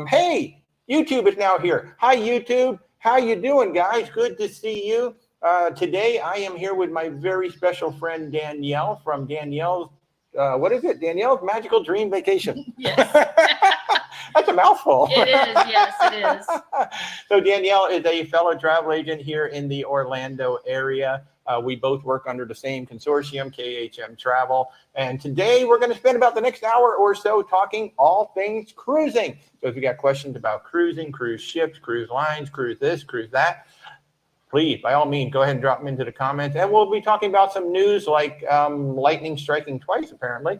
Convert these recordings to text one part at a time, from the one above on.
Hey, YouTube is now here. Hi, YouTube. How you doing, guys? Good to see you. Today, I am here with my very special friend, Danielle, from Danielle's, what is it? Danielle's Magical Dream Vacation. Yes. That's a mouthful. It is. Yes, it is. So Danielle is a fellow travel agent here in the Orlando area. We both work under the same consortium, KHM Travel. And today we're going to spend about the next hour or so talking all things cruising. So if you got questions about cruising, cruise ships, cruise lines, cruise this, cruise that, please, by all means, go ahead and drop them into the comments. And we'll be talking about some news like lightning striking twice, apparently.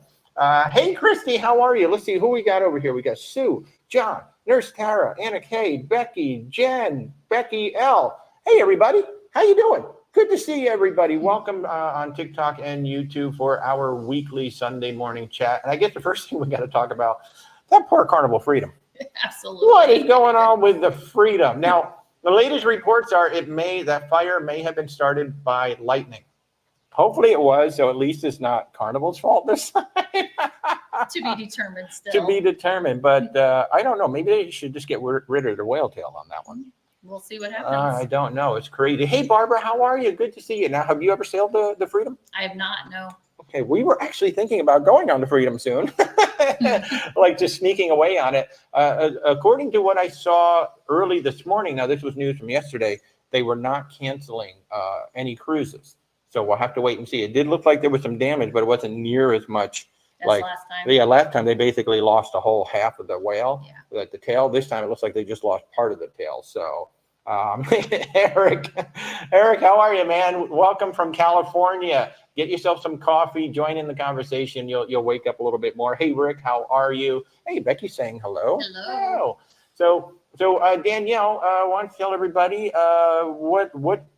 Hey, Christy, how are you? Let's see who we got over here. We got Sue, John, Nurse Tara, Anna K, Becky, Jen, Becky L. Hey, everybody. How you doing? Good to see everybody. Welcome on TikTok and YouTube for our weekly Sunday morning chat. And I guess the first thing we got to talk about, that poor Carnival Freedom. Absolutely. What is going on with the Freedom? Now, the latest reports are that fire may have been started by lightning. Hopefully it was, so at least it's not Carnival's fault this time. To be determined still. To be determined, but I don't know. Maybe they should just get rid of the whale tail on that one. We'll see what happens. I don't know. It's crazy. Hey, Barbara, how are you? Good to see you. Now, have you ever sailed the Freedom? I have not, no. Okay, we were actually thinking about going on the Freedom soon, like just sneaking away on it. According to what I saw early this morning, now this was news from yesterday, they were not canceling any cruises. So we'll have to wait and see. It did look like there was some damage, but it wasn't near as much. That's last time. Yeah, last time they basically lost a whole half of the whale, the tail. This time it looks like they just lost part of the tail. So, Eric, how are you, man? Welcome from California. Get yourself some coffee. Join in the conversation. You'll wake up a little bit more. Hey, Rick, how are you? Hey, Becky's saying hello. Hello. So Danielle, why don't you tell everybody what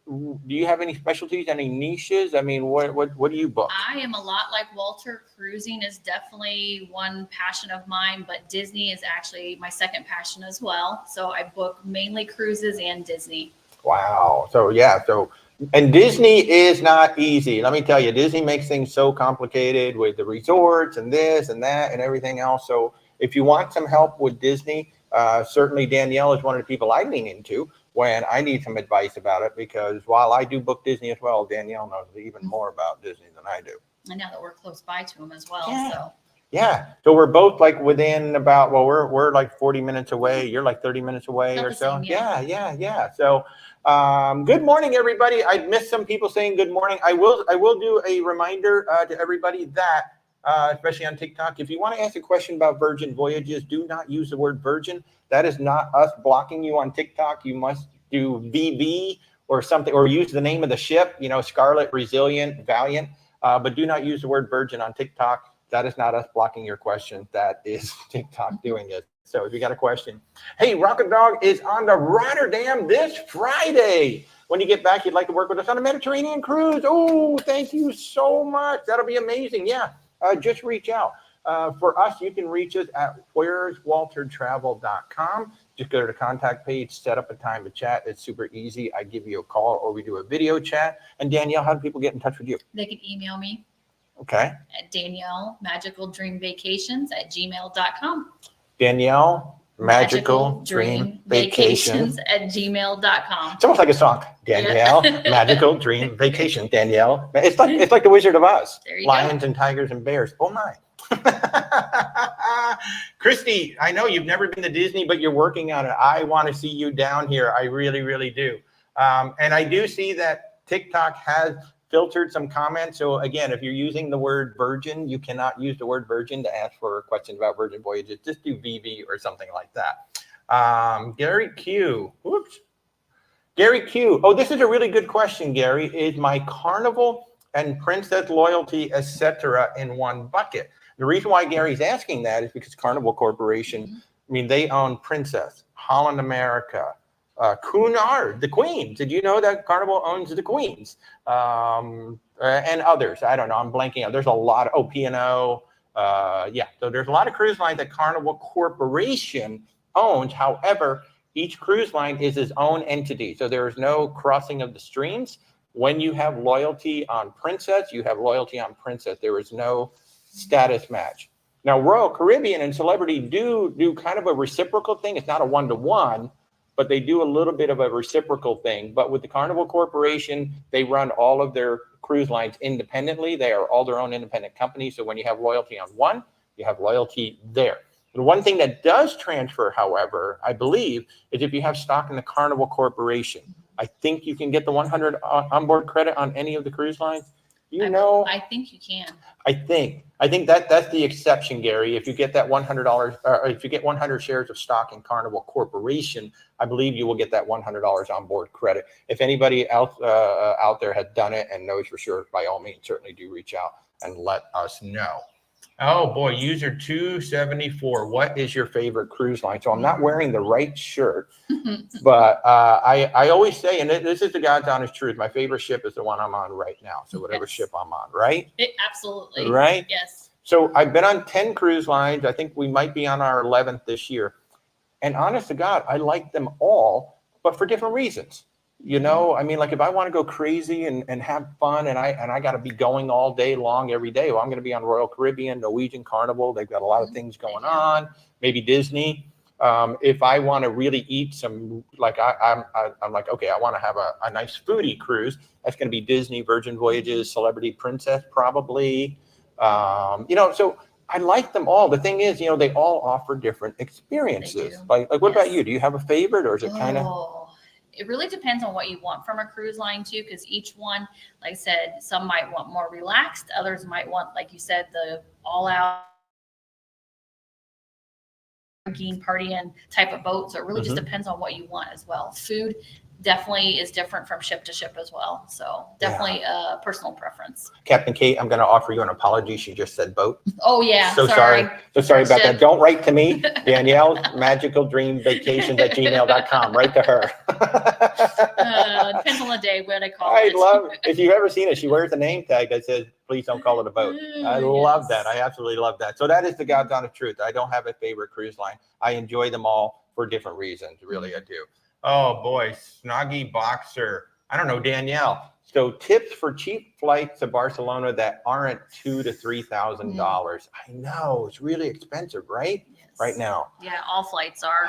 do you have any specialties, any niches? I mean, what do you book? I am a lot like Walter. Cruising is definitely one passion of mine, but Disney is actually my second passion as well. So I book mainly cruises and Disney. Wow. And Disney is not easy. Let me tell you, Disney makes things so complicated with the resorts and this and that and everything else. So if you want some help with Disney, certainly Danielle is one of the people I lean into when I need some advice about it, because while I do book Disney as well, Danielle knows even more about Disney than I do. I know that we're close by to them as well. Yeah. Yeah. So we're both like within about, well, we're like 40 minutes away. You're like 30 minutes away or so. Yeah. So good morning, everybody. I missed some people saying good morning. I will do a reminder to everybody that especially on TikTok, if you want to ask a question about Virgin Voyages, do not use the word Virgin. That is not us blocking you on TikTok. You must do VV or something, or use the name of the ship, Scarlet, Resilient, Valiant, but do not use the word Virgin on TikTok. That is not us blocking your question. That is TikTok doing it. So if you got a question, hey, Rocket Dog is on the Rotterdam this Friday. When you get back, you'd like to work with us on a Mediterranean cruise. Oh, thank you so much. That'll be amazing. Yeah. Just reach out. For us, you can reach us at where'swaltertravel.com. Just go to the contact page, set up a time to chat. It's super easy. I give you a call or we do a video chat. And Danielle, how do people get in touch with you? They can email me. Okay. At Danielle magicaldreamvacations@gmail.com. Danielle magicaldreamvacations@gmail.com. It's almost like a song. Danielle Magical Dream Vacation. Danielle. It's like the Wizard of Oz. There you Lions go. and tigers and bears. Oh my. Christy, I know you've never been to Disney, but you're working on it. I want to see you down here. I really, really do. And I do see that TikTok has filtered some comments. So again, if you're using the word Virgin, you cannot use the word Virgin to ask for questions about Virgin Voyages. Just do VV or something like that. Gary Q. Whoops. Gary Q. Oh, this is a really good question, Gary. Is my Carnival and Princess loyalty, etc., in one bucket? The reason why Gary's asking that is because Carnival Corporation, I mean, they own Princess, Holland America, Cunard, the Queens. Did you know that Carnival owns the Queens? And others. I don't know. I'm blanking out. There's a lot of P&O. So there's a lot of cruise lines that Carnival Corporation owns. However, each cruise line is its own entity. So there is no crossing of the streams. When you have loyalty on Princess, you have loyalty on Princess. There is no status match. Now, Royal Caribbean and Celebrity do kind of a reciprocal thing. It's not a one-to-one, but they do a little bit of a reciprocal thing. But with the Carnival Corporation, they run all of their cruise lines independently. They are all their own independent companies. So when you have loyalty on one, you have loyalty there. The one thing that does transfer, however, I believe, is if you have stock in the Carnival Corporation. I think you can get the 100 onboard credit on any of the cruise lines. I think you can. I think that's the exception, Gary. If you get that $100, or if you get 100 shares of stock in Carnival Corporation, I believe you will get that $100 onboard credit. If anybody else out there has done it and knows for sure, by all means, certainly do reach out and let us know. Oh boy, user 274. What is your favorite cruise line? So I'm not wearing the right shirt, but I always say, and this is the God's honest truth, my favorite ship is the one I'm on right now. So whatever ship I'm on, right? Absolutely. Right? Yes. So I've been on 10 cruise lines. I think we might be on our 11th this year. And honest to God, I like them all, but for different reasons. You know, I mean, like if I want to go crazy and have fun and I got to be going all day long every day, well, I'm going to be on Royal Caribbean, Norwegian, Carnival. They've got a lot of things going on, maybe Disney. If I want to really eat some, like I'm like, okay, I want to have a nice foodie cruise. That's going to be Disney, Virgin Voyages, Celebrity Princess, probably. You know, so I like them all. The thing is, you know, they all offer different experiences. Like what about you? Do you have a favorite, or is it kind of? It really depends on what you want from a cruise line too, because each one, like I said, some might want more relaxed, others might want, like you said, the all-out drinking, partying type of boat. So it really just depends on what you want as well. Food definitely is different from ship to ship as well. So definitely a personal preference. Captain Kate, I'm going to offer you an apology. She just said boat. Oh yeah. So sorry. So sorry about that. Don't write to me. Danielle, magicaldreamvacations@gmail.com. Write to her. Depends on the day when I call I it. love it. If you've ever seen it, she wears a name tag that says, please don't call it a boat. I love that. I absolutely love that. So that is the God's honest truth. I don't have a favorite cruise line. I enjoy them all for different reasons. Really, I do. Oh boy, Snoggy Boxer. I don't know, Danielle. So tips for cheap flights to Barcelona that aren't $2,000 to $3,000. I know it's really expensive, right? Yes. Right now. Yeah, all flights are.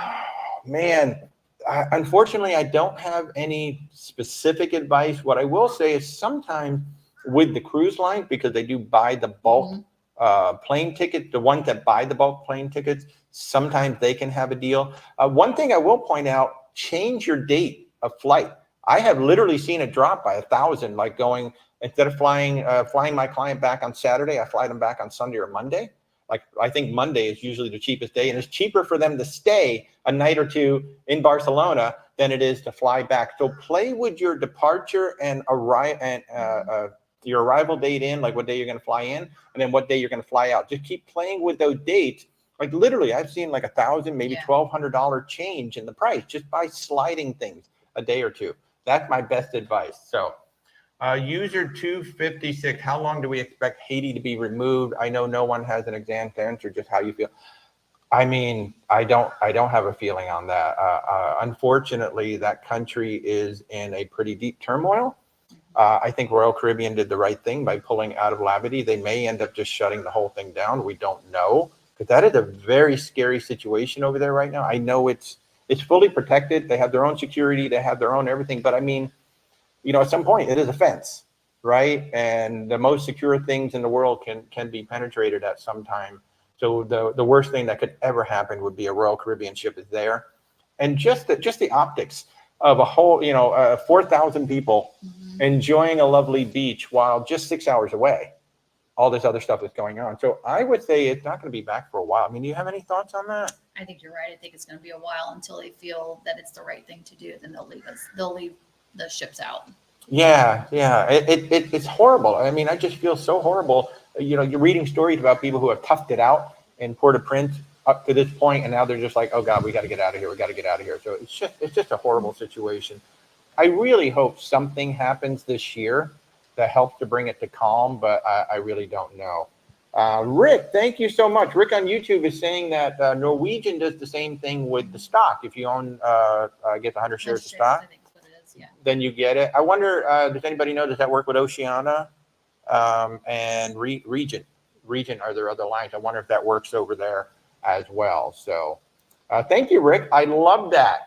Man, unfortunately, I don't have any specific advice. What I will say is sometimes with the cruise line, because they do buy the bulk plane ticket, the ones that buy the bulk plane tickets, sometimes they can have a deal. One thing I will point out, change your date of flight. I have literally seen it drop by 1,000, like going, instead of flying my client back on Saturday, I fly them back on Sunday or Monday. Like I think Monday is usually the cheapest day, and it's cheaper for them to stay a night or two in Barcelona than it is to fly back. So play with your departure and your arrival date in, like what day you're going to fly in, and then what day you're going to fly out. Just keep playing with those dates. Like literally, I've seen like $1,000, maybe $1,200 change in the price just by sliding things a day or two. That's my best advice. So user 256, how long do we expect Haiti to be removed? I know no one has an exact answer, just how you feel. I mean, I don't have a feeling on that. Unfortunately, that country is in a pretty deep turmoil. I think Royal Caribbean did the right thing by pulling out of Labadee. They may end up just shutting the whole thing down. We don't know, because that is a very scary situation over there right now. I know it's fully protected. They have their own security. They have their own everything. But I mean, you know, at some point it is a fence, right? And the most secure things in the world can be penetrated at some time. So the worst thing that could ever happen would be a Royal Caribbean ship is there. And just the optics of a whole, 4,000 people enjoying a lovely beach while just 6 hours away, all this other stuff is going on. So I would say it's not going to be back for a while. I mean, do you have any thoughts on that? I think you're right. I think it's going to be a while until they feel that it's the right thing to do. Then they'll leave the ships out. Yeah. It's horrible. I mean, I just feel so horrible. You know, you're reading stories about people who have toughed it out in Port-au-Prince up to this point, and now they're just like, oh God, we got to get out of here. We got to get out of here. So it's just a horrible situation. I really hope something happens this year that helps to bring it to calm, but I really don't know. Rick, thank you so much. Rick on YouTube is saying that Norwegian does the same thing with the stock. If you own, get 100 shares of stock, I think that's what it is, then you get it. I wonder, does anybody know, does that work with Oceania and Regent? region are there other lines? I wonder if that works over there as well. So thank you, Rick. I love that.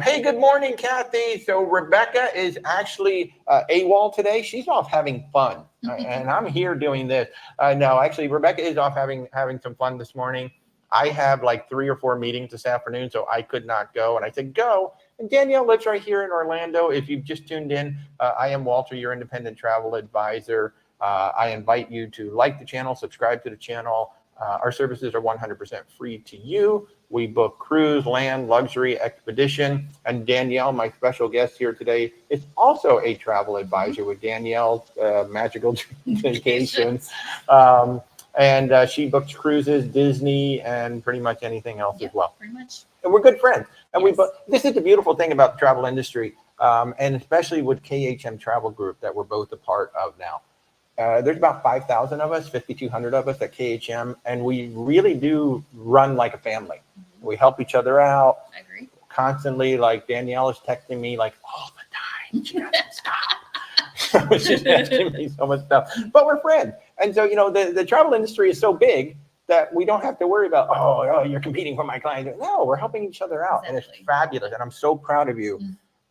Hey, good morning, Kathy. So Rebecca is actually AWOL today. She's off having fun, and I'm here doing this. No, actually, Rebecca is off having some fun this morning. I have like 3 or 4 meetings this afternoon, so I could not go. And I said, go. And Danielle lives right here in Orlando. If you've just tuned in, I am Walter, your independent travel advisor. I invite you to like the channel, subscribe to the channel. Our services are 100% free to you. We book cruise, land, luxury, expedition. And Danielle, my special guest here today, is also a travel advisor with Danielle's Magical Vacations. And she books cruises, Disney, and pretty much anything else as well. Pretty much. And we're good friends. And this is the beautiful thing about the travel industry, and especially with KHM Travel Group that we're both a part of now. There's about 5,000 of us, 5,200 of us at KHM, and we really do run like a family. We help each other out. I agree. Constantly, like Danielle is texting me like all the time. She doesn't stop. She's asking me so much stuff. But we're friends. And so, the travel industry is so big that we don't have to worry about, oh, you're competing for my client. No, we're helping each other out. Exactly. And it's fabulous. And I'm so proud of you.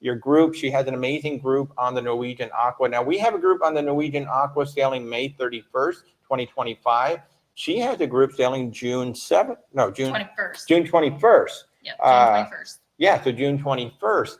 Your group, she has an amazing group on the Norwegian Aqua. Now, we have a group on the Norwegian Aqua sailing May 31st, 2025. She has a group sailing June 21st. June 21st. Yeah, June 21st. Yeah, so June 21st,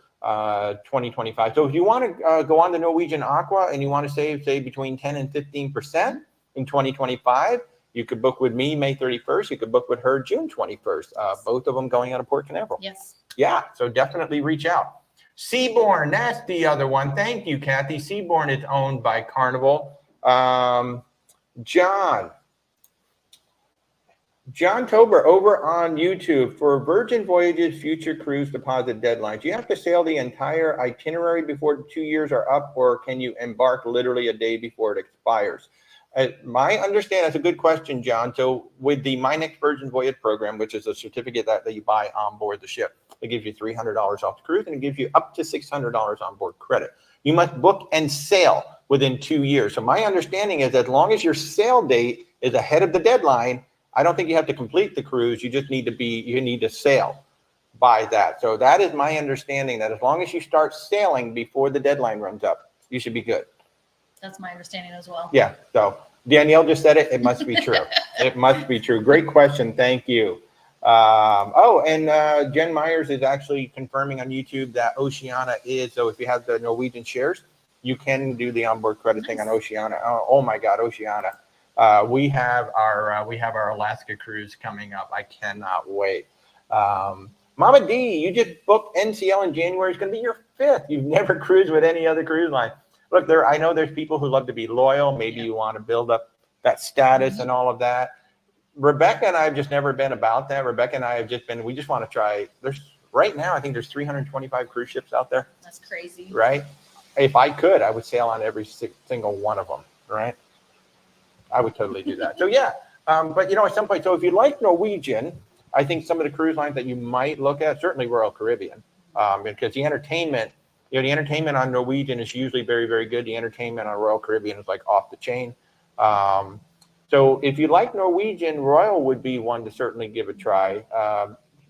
2025. So if you want to go on the Norwegian Aqua and you want to save, say, between 10 and 15% in 2025, you could book with me May 31st. You could book with her June 21st. Both of them going out of Port Canaveral. Yes. Yeah, so definitely reach out. Seabourn, that's the other one. Thank you, Kathy. Seabourn is owned by Carnival. John Tober over on YouTube for Virgin Voyages future cruise deposit deadlines. Do you have to sail the entire itinerary before 2 years are up, or can you embark literally a day before it expires? My understanding, that's a good question, John. So with the My Next Virgin Voyage program, which is a certificate that you buy on board the ship, it gives you $300 off the cruise, and it gives you up to $600 on board credit. You must book and sail within 2 years. So my understanding is as long as your sail date is ahead of the deadline, I don't think you have to complete the cruise. You just need to sail by that. So that is my understanding, that as long as you start sailing before the deadline runs up, you should be good. That's my understanding as well. Yeah. So Danielle just said it. It must be true. It must be true. Great question. Thank you. And Jen Myers is actually confirming on YouTube that Oceana is. So if you have the Norwegian shares, you can do the onboard credit thing on Oceana. Oh my God, Oceana. We have our Alaska cruise coming up. I cannot wait. Mama D, you just booked NCL in January. It's going to be your 5th. You've never cruised with any other cruise line. Look, I know there's people who love to be loyal. Maybe you want to build up that status and all of that. Rebecca and I have just never been about that. Rebecca and I have just been, we just want to try. Right now, I think there's 325 cruise ships out there. That's crazy. Right? If I could, I would sail on every single one of them, right? I would totally do that. So yeah, but at some point, so if you like Norwegian, I think some of the cruise lines that you might look at, certainly Royal Caribbean, because the entertainment on Norwegian is usually very, very good. The entertainment on Royal Caribbean is like off the chain. So if you like Norwegian, Royal would be one to certainly give a try.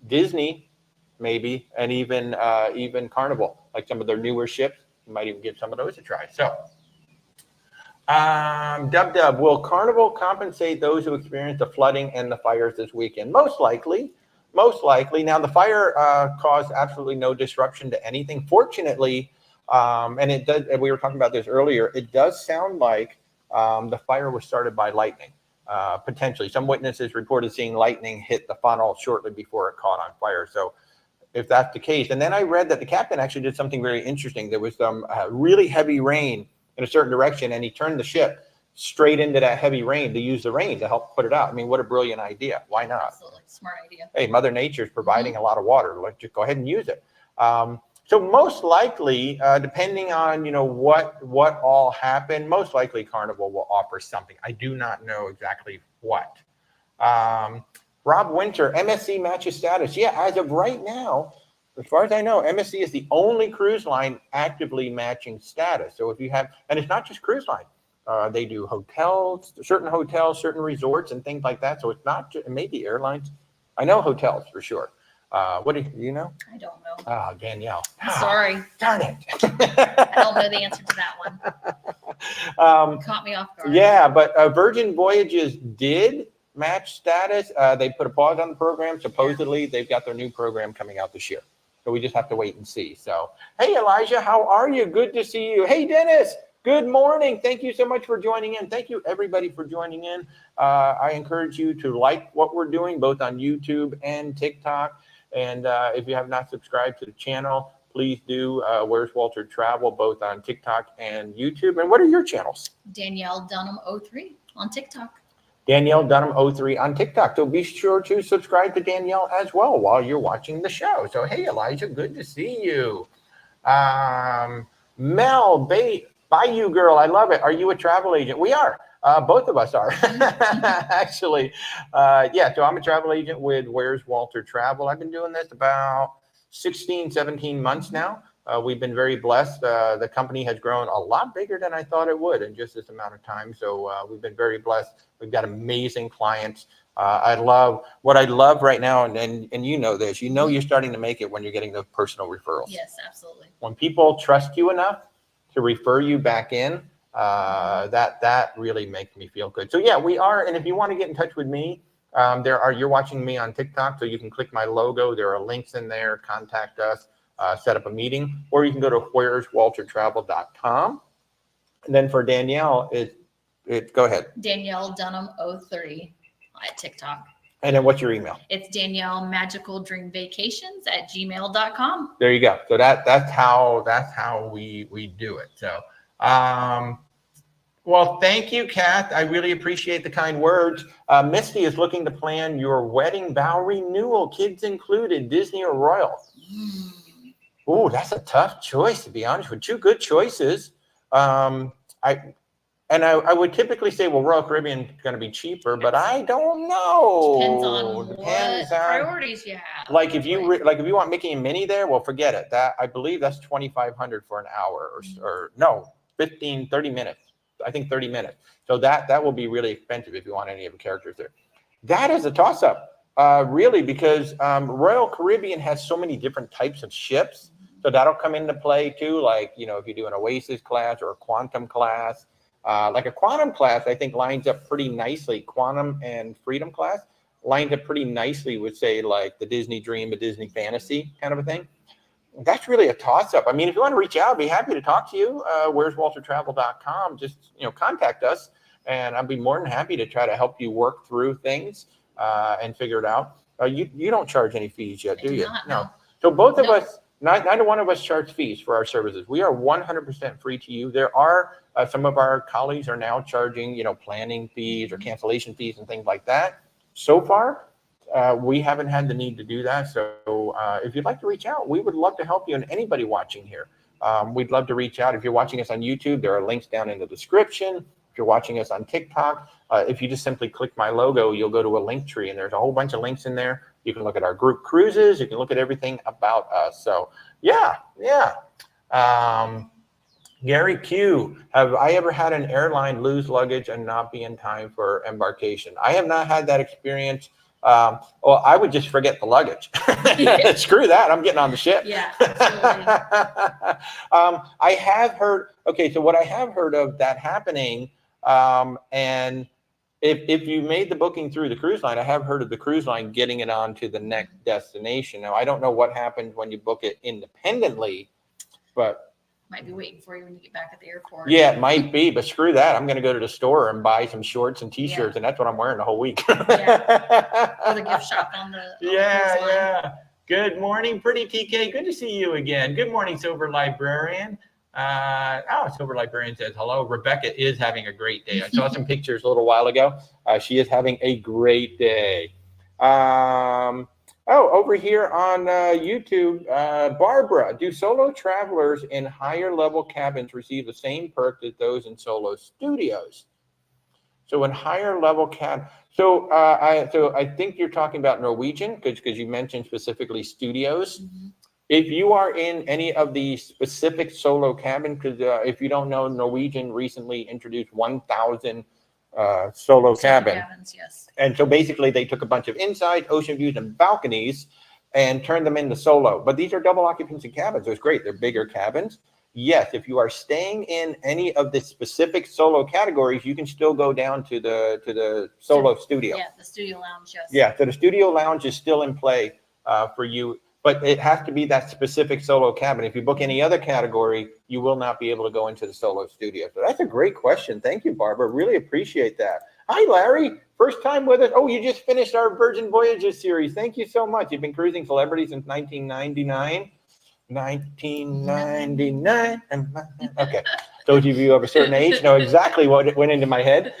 Disney, maybe, and even Carnival, like some of their newer ships, you might even give some of those a try. So, Dub, will Carnival compensate those who experienced the flooding and the fires this weekend? Most likely. Now, the fire caused absolutely no disruption to anything. Fortunately, and it does. And we were talking about this earlier. It does sound like the fire was started by lightning. Potentially, some witnesses reported seeing lightning hit the funnel shortly before it caught on fire. So, if that's the case, and then I read that the captain actually did something very interesting. There was some really heavy rain in a certain direction, and he turned the ship straight into that heavy rain to use the rain to help put it out. I mean, what a brilliant idea. Why not? Absolutely. Smart idea. Hey, Mother Nature is providing a lot of water. Let's just go ahead and use it. So most likely, depending on, what all happened, most likely Carnival will offer something. I do not know exactly what. Rob Winter, MSC matches status. Yeah, as of right now, as far as I know, MSC is the only cruise line actively matching status. So if you have, and it's not just cruise line. They do hotels, certain resorts and things like that. So it's not just, maybe airlines. I know hotels for sure. What do you know? I don't know. Oh, Danielle. I'm sorry. Darn it. I don't know the answer to that one. Caught me off guard. Yeah, but Virgin Voyages did match status. They put a pause on the program. Supposedly, they've got their new program coming out this year. So we just have to wait and see. So, hey, Elijah, how are you? Good to see you. Hey, Dennis. Good morning. Thank you so much for joining in. Thank you, everybody, for joining in. I encourage you to like what we're doing, both on YouTube and TikTok. And if you have not subscribed to the channel, please do. Where's Walter Travel, both on TikTok and YouTube. And what are your channels? Danielle Dunham 03 on TikTok. Danielle Dunham 03 on TikTok. So be sure to subscribe to Danielle as well while you're watching the show. So, hey, Elijah, good to see you. Mel, Bayou Girl, I love it. Are you a travel agent? We are. Both of us are, actually. Yeah, so I'm a travel agent with Where's Walter Travel. I've been doing this about 16, 17 months now. We've been very blessed. The company has grown a lot bigger than I thought it would in just this amount of time. So we've been very blessed. We've got amazing clients. What I love right now, and you know this, you know you're starting to make it when you're getting those personal referrals. Yes, absolutely. When people trust you enough to refer you back in, that really makes me feel good. So yeah, we are. And if you want to get in touch with me, you're watching me on TikTok, so you can click my logo. There are links in there. Contact us, set up a meeting, or you can go to where'swaltertravel.com. And then for Danielle, go ahead. Danielle Dunham 03 at TikTok. And then what's your email? It's Danielle Magical Dream Vacations at gmail.com. There you go. So that's how we do it. So well, thank you, Kath. I really appreciate the kind words. Misty is looking to plan your wedding vow renewal, kids included, Disney or Royal. Oh, that's a tough choice, to be honest with you. Good choices. I would typically say, well, Royal Caribbean is going to be cheaper, but I don't know. Depends on what priorities you have. Like if you want Mickey and Minnie there, well, forget it. I believe that's $2,500 for an hour or no, 30 minutes. I think 30 minutes. So that will be really expensive if you want any of the characters there. That is a toss-up, really, because Royal Caribbean has so many different types of ships. So that'll come into play too. Like, if you do an Oasis class or a Quantum class. Like a Quantum class, I think lines up pretty nicely. Quantum and Freedom class lines up pretty nicely with, say, like the Disney Dream, a Disney Fantasy kind of a thing. That's really a toss-up. I mean, if you want to reach out, I'd be happy to talk to you. Where's WalterTravel.com. Just, contact us, and I'd be more than happy to try to help you work through things and figure it out. You don't charge any fees yet, do you? No. So both of us, neither one of us charge fees for our services. We are 100% free to you. There are some of our colleagues are now charging, planning fees or cancellation fees and things like that. So far, we haven't had the need to do that. So if you'd like to reach out, we would love to help you, and anybody watching here. We'd love to reach out. If you're watching us on YouTube, there are links down in the description. If you're watching us on TikTok, if you just simply click my logo, you'll go to a link tree, and there's a whole bunch of links in there. You can look at our group cruises. You can look at everything about us. So yeah. Gary Q, have I ever had an airline lose luggage and not be in time for embarkation? I have not had that experience. Well, I would just forget the luggage. Screw that. I'm getting on the ship. Yeah, absolutely. I have heard, so what I have heard of that happening, and if you made the booking through the cruise line, I have heard of the cruise line getting it on to the next destination. Now, I don't know what happens when you book it independently, but might be waiting for you when you get back at the airport. Yeah, it might be, but screw that. I'm going to go to the store and buy some shorts and T-shirts, and that's what I'm wearing the whole week. Or the gift shop on the Yeah. Good morning, pretty TK. Good to see you again. Good morning, Silver Librarian. Silver Librarian says hello. Rebecca is having a great day. I saw some pictures a little while ago. She is having a great day. Over here on YouTube, Barbara, do solo travelers in higher level cabins receive the same perks as those in solo studios? So in higher level I think you're talking about Norwegian because you mentioned specifically studios. If you are in any of the specific solo cabin, because if you don't know, Norwegian recently introduced 1,000 solo cabin. Cabins, yes. And so basically they took a bunch of inside ocean views and balconies and turned them into solo. But these are double occupancy cabins. So it's great. They're bigger cabins. Yes, if you are staying in any of the specific solo categories, you can still go down to the solo studio. Yeah, the studio lounge, yes. Yeah, so the studio lounge is still in play for you, but it has to be that specific solo cabin. If you book any other category, you will not be able to go into the solo studio. So that's a great question. Thank you, Barbara. Really appreciate that. Hi, Larry. First time with us. Oh, you just finished our Virgin Voyages series. Thank you so much. You've been cruising celebrity since 1999. 1999. Okay. Those of you of a certain age know exactly what went into my head.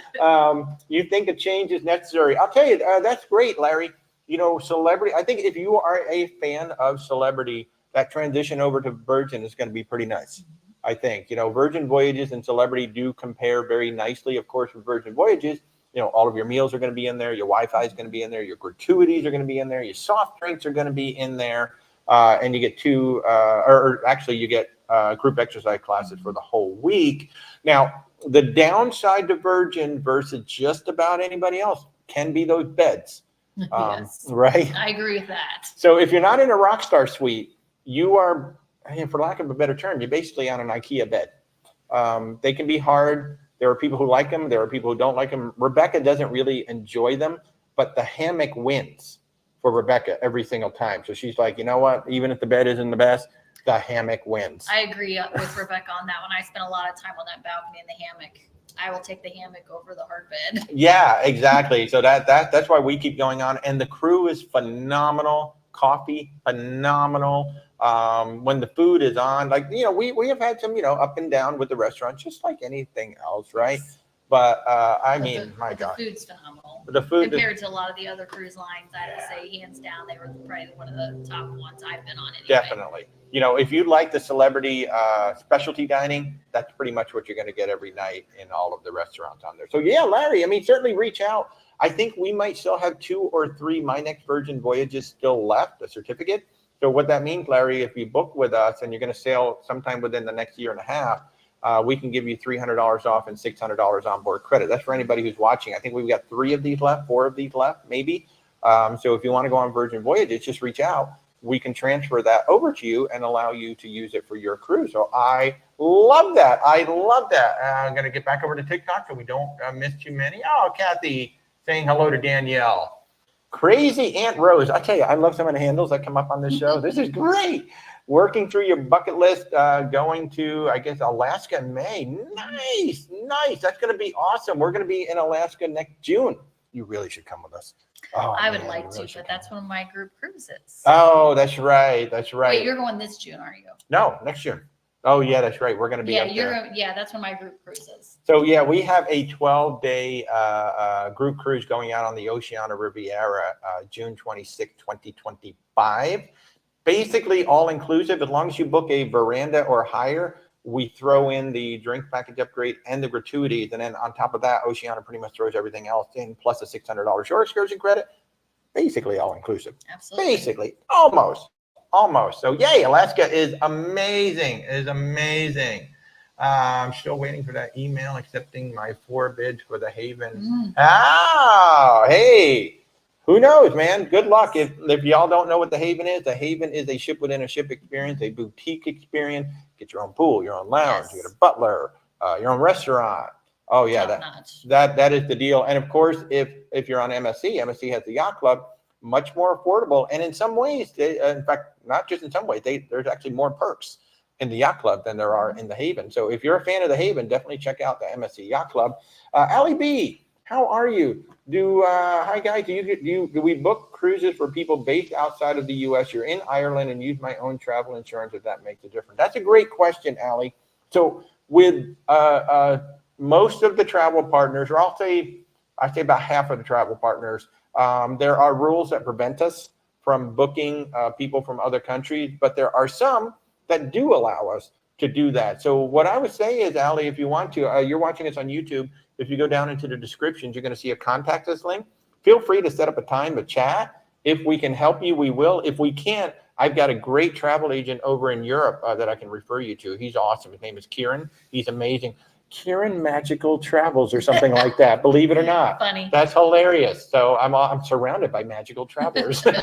You think a change is necessary? I'll tell you, that's great, Larry. You know, celebrity, I think if you are a fan of celebrity, that transition over to Virgin is going to be pretty nice. I think, you know, Virgin Voyages and celebrity do compare very nicely. Of course, with Virgin Voyages, you know, all of your meals are going to be in there. Your Wi-Fi is going to be in there. Your gratuities are going to be in there. Your soft drinks are going to be in there. And you get two, or actually you get group exercise classes for the whole week. Now, the downside to Virgin versus just about anybody else can be those beds. Yes. Right? I agree with that. So if you're not in a Rockstar suite, you are, for lack of a better term, you're basically on an IKEA bed. They can be hard. There are people who like them. There are people who don't like them. Rebecca doesn't really enjoy them, but the hammock wins for Rebecca every single time. So she's like, you know what? Even if the bed isn't the best, the hammock wins. I agree with Rebecca on that one. I spent a lot of time on that balcony in the hammock. I will take the hammock over the hard bed. Yeah, exactly. So that's why we keep going on. And the crew is phenomenal. Coffee, phenomenal. When the food is on, like, you know, we have had some, you know, up and down with the restaurant, just like anything else, right? But my God, the food's phenomenal. The food compared to a lot of the other cruise lines, I would say hands down, they were probably one of the top ones I've been on. Anyway. Definitely. You know, if you like the celebrity specialty dining, that's pretty much what you're going to get every night in all of the restaurants on there. So yeah, Larry, I mean, certainly reach out. I think we might still have 2 or 3 My Next Virgin Voyages still left, a certificate. So what that means, Larry, if you book with us and you're going to sail sometime within the next year and a half, we can give you $300 off and $600 onboard credit. That's for anybody who's watching. I think we've got 3 of these left, 4 of these left, maybe. So if you want to go on Virgin Voyages, just reach out. We can transfer that over to you and allow you to use it for your cruise. So I love that. I love that. I'm going to get back over to TikTok so we don't miss too many. Oh, Kathy saying hello to Danielle. Crazy Aunt Rose. I tell you, I love some of the handles that come up on this show. This is great. Working through your bucket list, going to, I guess, Alaska in May. Nice. That's going to be awesome. We're going to be in Alaska next June. You really should come with us. Oh, I would like to, but that's one of my group cruises. Oh, that's right. Wait, you're going this June, aren't you? No, next June. Oh, yeah, that's right. We're going to be up there. Yeah, that's one of my group cruises. So, yeah, we have a 12-day group cruise going out on the Oceania Riviera, June 26, 2025. Basically all-inclusive. As long as you book a veranda or higher, we throw in the drink package upgrade and the gratuities. And then on top of that, Oceania pretty much throws everything else in, plus a $600 shore excursion credit. Basically all-inclusive. Absolutely. Basically. Almost. So, yay, Alaska is amazing. It is amazing. I'm still waiting for that email accepting my 4 bids for the Haven. Oh, hey. Who knows, man? Good luck. If y'all don't know what the Haven is a ship within a ship experience, a boutique experience. Get your own pool, your own lounge, you get a butler, your own restaurant. Oh yeah, that is the deal. And of course, if you're on MSC has the yacht club, much more affordable. And in some ways, in fact, not just in some ways, there's actually more perks in the yacht club than there are in the Haven. So if you're a fan of the Haven, definitely check out the MSC Yacht Club. Allie B, how are you? Hi guys, do we book cruises for people based outside of the U.S.? You're in Ireland and use my own travel insurance if that makes a difference. That's a great question, Allie. So with most of the travel partners, or I'd say about half of the travel partners, there are rules that prevent us from booking people from other countries, but there are some that do allow us to do that. So what I would say is, Allie, if you want to, you're watching us on YouTube. If you go down into the descriptions, you're going to see a contact us link. Feel free to set up a time to chat. If we can help you, we will. If we can't, I've got a great travel agent over in Europe that I can refer you to. He's awesome. His name is Kieran. He's amazing. Kieran Magical Travels or something like that. Believe it or not. Funny. That's hilarious. So I'm surrounded by magical travelers. But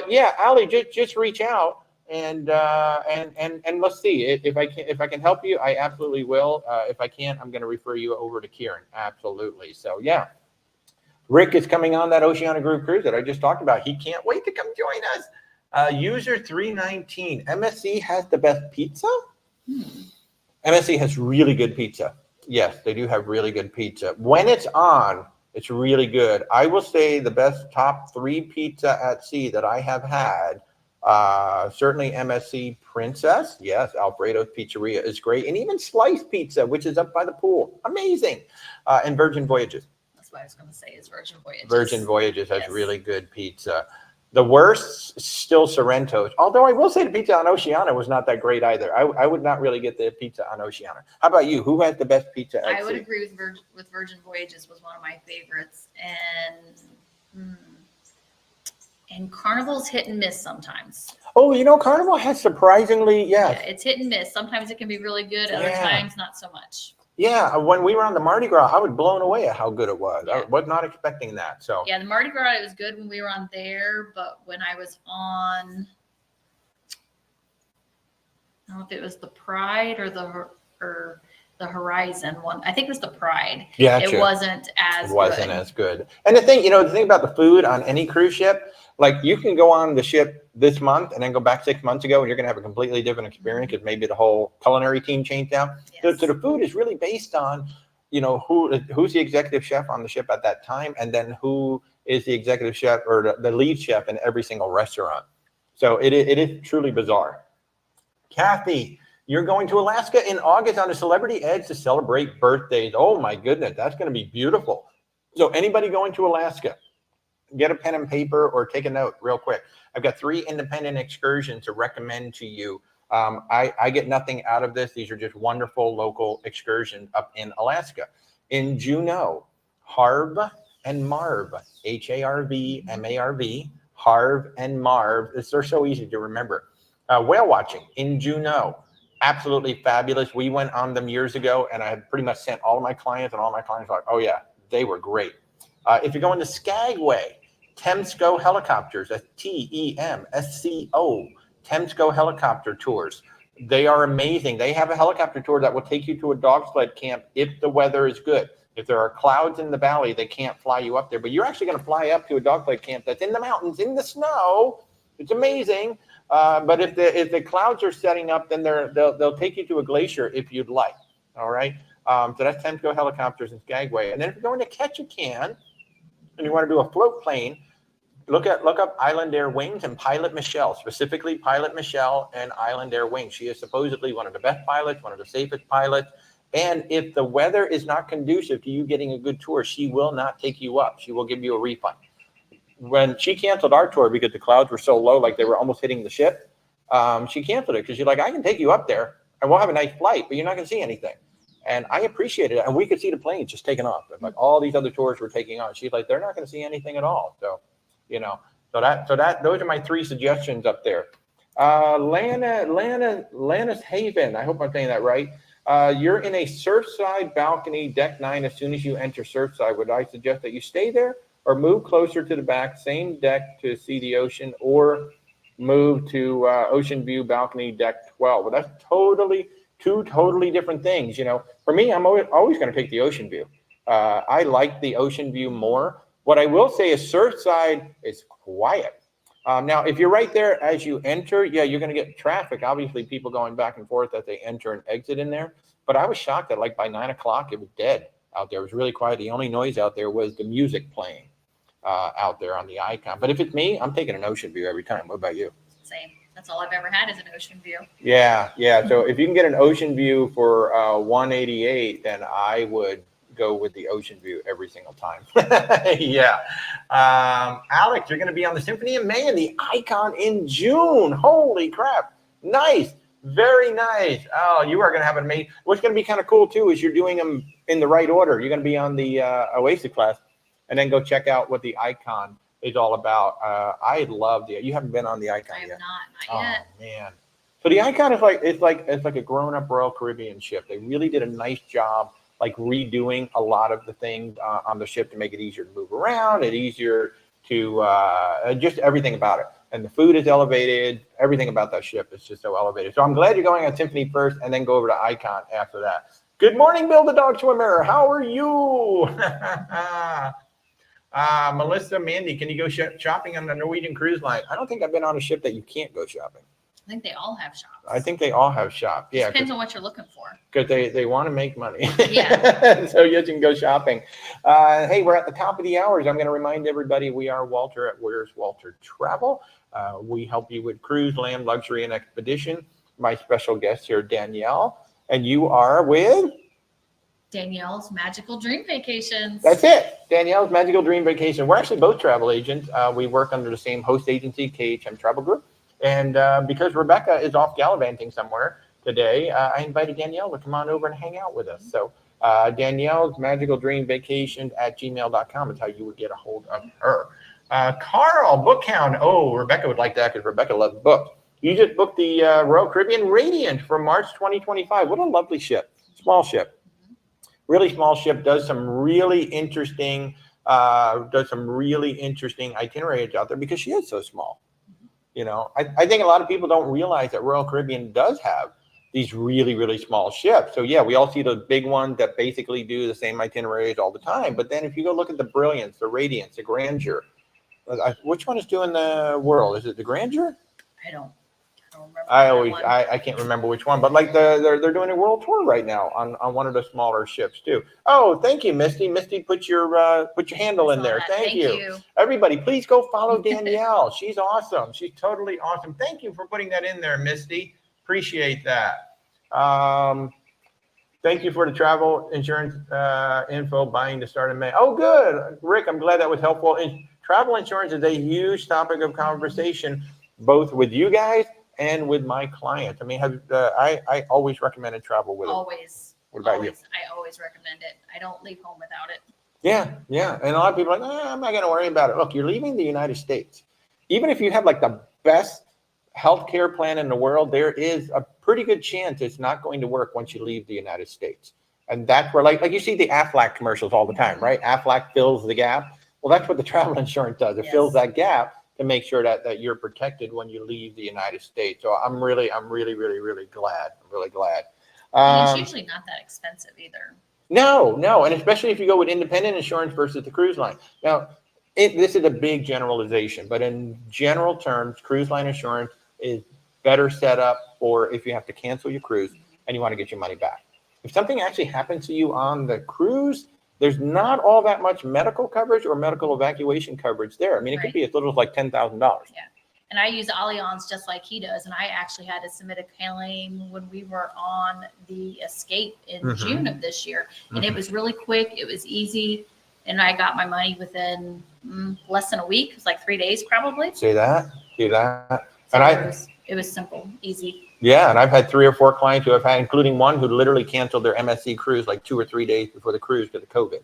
yeah, Ali, just reach out and let's see if I can help you. I absolutely will. If I can't, I'm going to refer you over to Kieran. Absolutely. So yeah. Rick is coming on that Oceana Group cruise that I just talked about. He can't wait to come join us. User 319. MSC has the best pizza? MSC has really good pizza. Yes, they do have really good pizza. When it's on, it's really good. I will say the best top 3 pizza at sea that I have had, certainly MSC Princess. Yes, Alfredo's Pizzeria is great. And even Slice Pizza, which is up by the pool. Amazing. And Virgin Voyages. What I was going to say is Virgin Voyages. Virgin Voyages has really good pizza. The worst, still Sorrento's. Although I will say the pizza on Oceana was not that great either. I would not really get the pizza on Oceana. How about you? Who has the best pizza at I would sea? agree with Virgin Voyages was one of my favorites. And Carnival's hit and miss sometimes. Oh, Carnival has surprisingly, yes. Yeah, it's hit and miss. Sometimes it can be really good. Other times, not so much. Yeah, when we were on the Mardi Gras, I was blown away at how good it was. Yeah. I was not expecting that. So yeah, the Mardi Gras, it was good when we were on there, but when I was on, I don't know if it was the Pride or the Horizon one. I think it was the Pride. Yeah, it wasn't as good. And the thing about the food on any cruise ship, like you can go on the ship this month and then go back 6 months ago and you're going to have a completely different experience because maybe the whole culinary team changed out. Yes. So the food is really based on, who's the executive chef on the ship at that time, and then who is the executive chef or the lead chef in every single restaurant. So it is truly bizarre. Kathy, you're going to Alaska in August on a Celebrity Edge to celebrate birthdays. Oh my goodness, that's going to be beautiful. So anybody going to Alaska, get a pen and paper or take a note real quick. I've got 3 independent excursions to recommend to you. I get nothing out of this. These are just wonderful local excursions up in Alaska. In Juneau, Harv and Marv, Harvmarv, Harv and Marv. They're so easy to remember. Whale watching in Juneau. Absolutely fabulous. We went on them years ago, and I had pretty much sent all of my clients, and all my clients were like, oh yeah, they were great. If you're going to Skagway, Temsco Helicopters, that's Temsco, Temsco Helicopter Tours. They are amazing. They have a helicopter tour that will take you to a dog sled camp if the weather is good. If there are clouds in the valley, they can't fly you up there, but you're actually going to fly up to a dog sled camp that's in the mountains, in the snow. It's amazing. But if the clouds are setting up, then they'll take you to a glacier if you'd like. All right. So that's Temsco Helicopters in Skagway. And then if you're going to Ketchikan and you want to do a float plane, look up Island Air Wings and Pilot Michelle, specifically Pilot Michelle and Island Air Wings. She is supposedly one of the best pilots, one of the safest pilots. And if the weather is not conducive to you getting a good tour, she will not take you up. She will give you a refund. When she canceled our tour because the clouds were so low, like they were almost hitting the ship, she canceled it because she's like, I can take you up there and we'll have a nice flight, but you're not going to see anything. And I appreciated it. And we could see the planes just taking off. And like all these other tours were taking on. She's like, they're not going to see anything at all. So, those are my 3 suggestions up there. Lannis Haven. I hope I'm saying that right. You're in a Surfside balcony, deck 9. As soon as you enter Surfside, would I suggest that you stay there or move closer to the back, same deck to see the ocean, or move to Ocean View balcony, deck 12? Well, that's two totally different things. For me, I'm always going to take the Ocean View. I like the Ocean View more. What I will say is Surfside is quiet. Now, if you're right there as you enter, yeah, you're going to get traffic. Obviously, people going back and forth as they enter and exit in there. But I was shocked that like by 9 o'clock, it was dead out there. It was really quiet. The only noise out there was the music playing out there on the icon. But if it's me, I'm taking an Ocean View every time. What about you? Same. That's all I've ever had is an Ocean View. Yeah. So if you can get an Ocean View for $188, then I would go with the Ocean View every single time. Yeah. Alex, you're going to be on the Symphony in May and the Icon in June. Holy crap. Nice. Very nice. Oh, you are going to have an amazing. What's going to be kind of cool too is you're doing them in the right order. You're going to be on the Oasis class and then go check out what the Icon is all about. I love you haven't been on the Icon I have yet. not yet. Oh man. So the Icon is like a grown-up Royal Caribbean ship. They really did a nice job like redoing a lot of the things on the ship to make it easier to move around and easier to just everything about it. And the food is elevated. Everything about that ship is just so elevated. So I'm glad you're going on Symphony first and then go over to Icon after that. Good morning, Bill the Dog Swimmer. How are you? Melissa, Mandy, can you go shopping on the Norwegian Cruise Line? I don't think I've been on a ship that you can't go shopping. I think they all have shops. I think they all have shops. Yeah, depends on what you're looking for. Because they want to make money. Yeah. So yes, you can go shopping. Hey, we're at the top of the hours. I'm going to remind everybody we are Walter at Where's Walter Travel. We help you with cruise, land, luxury, and expedition. My special guest here, Danielle, and you are with Danielle's Magical Dream Vacations. That's it. Danielle's Magical Dream Vacation. We're actually both travel agents. We work under the same host agency, KHM Travel Group. And because Rebecca is off gallivanting somewhere today, I invited Danielle to come on over and hang out with us. So Danielle's Magical Dream Vacation at gmail.com is how you would get a hold of her. Carl, Book Hound. Oh, Rebecca would like that because Rebecca loves books. You just booked the Royal Caribbean Radiant for March 2025. What a lovely ship. Small ship. Really small ship, does some really interesting itineraries out there because she is so small. You know, I think a lot of people don't realize that Royal Caribbean does have these really, really small ships. So yeah, we all see those big ones that basically do the same itineraries all the time. But then if you go look at the Brilliance, the Radiance, the Grandeur, which one is doing the world? Is it the Grandeur? I don't remember. I can't remember which one, but like they're doing a world tour right now on one of the smaller ships too. Oh, thank you, Misty. Misty, put your handle in there. Thank you. Everybody, please go follow Danielle. She's awesome. She's totally awesome. Thank you for putting that in there, Misty. Appreciate that. Thank you for the travel insurance info buying to start in May. Oh, good, Rick. I'm glad that was helpful. And travel insurance is a huge topic of conversation, both with you guys and with my clients. I mean, I always recommended travel with them. Always. What about you? I always recommend it. I don't leave home without it. Yeah. And a lot of people are like, I'm not going to worry about it. Look, you're leaving the United States. Even if you have like the best healthcare plan in the world, there is a pretty good chance it's not going to work once you leave the United States. And that's where like you see the Aflac commercials all the time, right? Aflac fills the gap. Well, that's what the travel insurance does. It fills that gap to make sure that you're protected when you leave the United States. So I'm really glad. I'm really glad. And it's usually not that expensive either. No. And especially if you go with independent insurance versus the cruise line. Now, this is a big generalization, but in general terms, cruise line insurance is better set up for if you have to cancel your cruise and you want to get your money back. If something actually happens to you on the cruise, there's not all that much medical coverage or medical evacuation coverage there. I mean, it could be as little as like $10,000. Yeah. And I use Allianz just like he does. And I actually had to submit a claim when we were on the Escape in June of this year. And it was really quick. It was easy. And I got my money within less than a week. It was like 3 days probably. See that. So and it was simple, easy. Yeah, and I've had 3 or 4 clients who have had, including one who literally canceled their MSC cruise like 2 or 3 days before the cruise because of COVID,